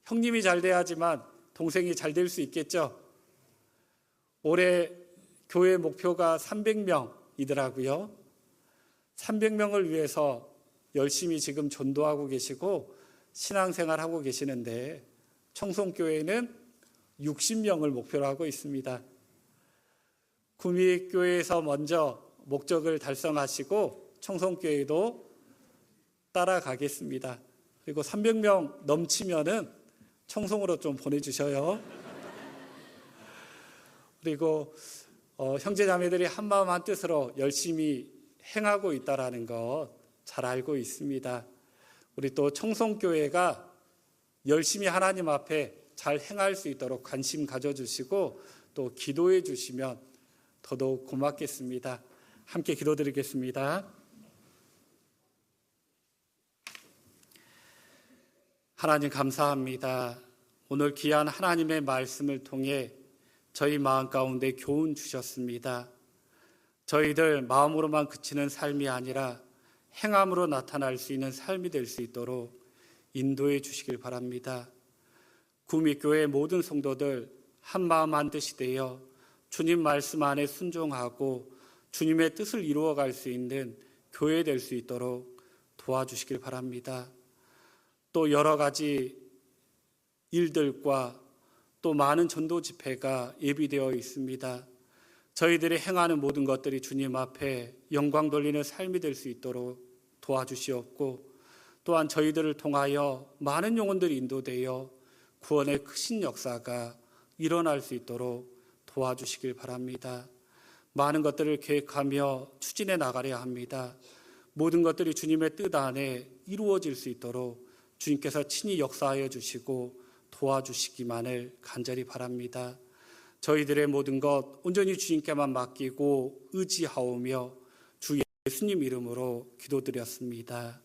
형님이 잘 돼야지만 동생이 잘 될 수 있겠죠. 올해 교회 목표가 300명이더라고요. 300명을 위해서 열심히 지금 전도하고 계시고 신앙생활하고 계시는데 청송교회는 60명을 목표로 하고 있습니다. 구미교회에서 먼저 목적을 달성하시고 청송교회도 따라가겠습니다. 그리고 300명 넘치면은 청송으로 좀 보내주셔요. 그리고 형제자매들이 한마음 한뜻으로 열심히 행하고 있다는 것 잘 알고 있습니다. 우리 또 청송교회가 열심히 하나님 앞에 잘 행할 수 있도록 관심 가져주시고 또 기도해 주시면 더더욱 고맙겠습니다. 함께 기도드리겠습니다. 하나님 감사합니다. 오늘 귀한 하나님의 말씀을 통해 저희 마음 가운데 교훈 주셨습니다. 저희들 마음으로만 그치는 삶이 아니라 행함으로 나타날 수 있는 삶이 될 수 있도록 인도해 주시길 바랍니다. 구미교회 모든 성도들 한 마음 한 뜻이 되어 주님 말씀 안에 순종하고 주님의 뜻을 이루어갈 수 있는 교회 될 수 있도록 도와주시길 바랍니다. 또 여러 가지 일들과 또 많은 전도 집회가 예비되어 있습니다. 저희들이 행하는 모든 것들이 주님 앞에 영광 돌리는 삶이 될 수 있도록 도와주시옵고 또한 저희들을 통하여 많은 영혼들이 인도되어 구원의 크신 역사가 일어날 수 있도록 도와주시길 바랍니다. 많은 것들을 계획하며 추진해 나가려 합니다. 모든 것들이 주님의 뜻 안에 이루어질 수 있도록 주님께서 친히 역사하여 주시고 도와주시기만을 간절히 바랍니다. 저희들의 모든 것 온전히 주님께만 맡기고 의지하오며 주 예수님 이름으로 기도드렸습니다.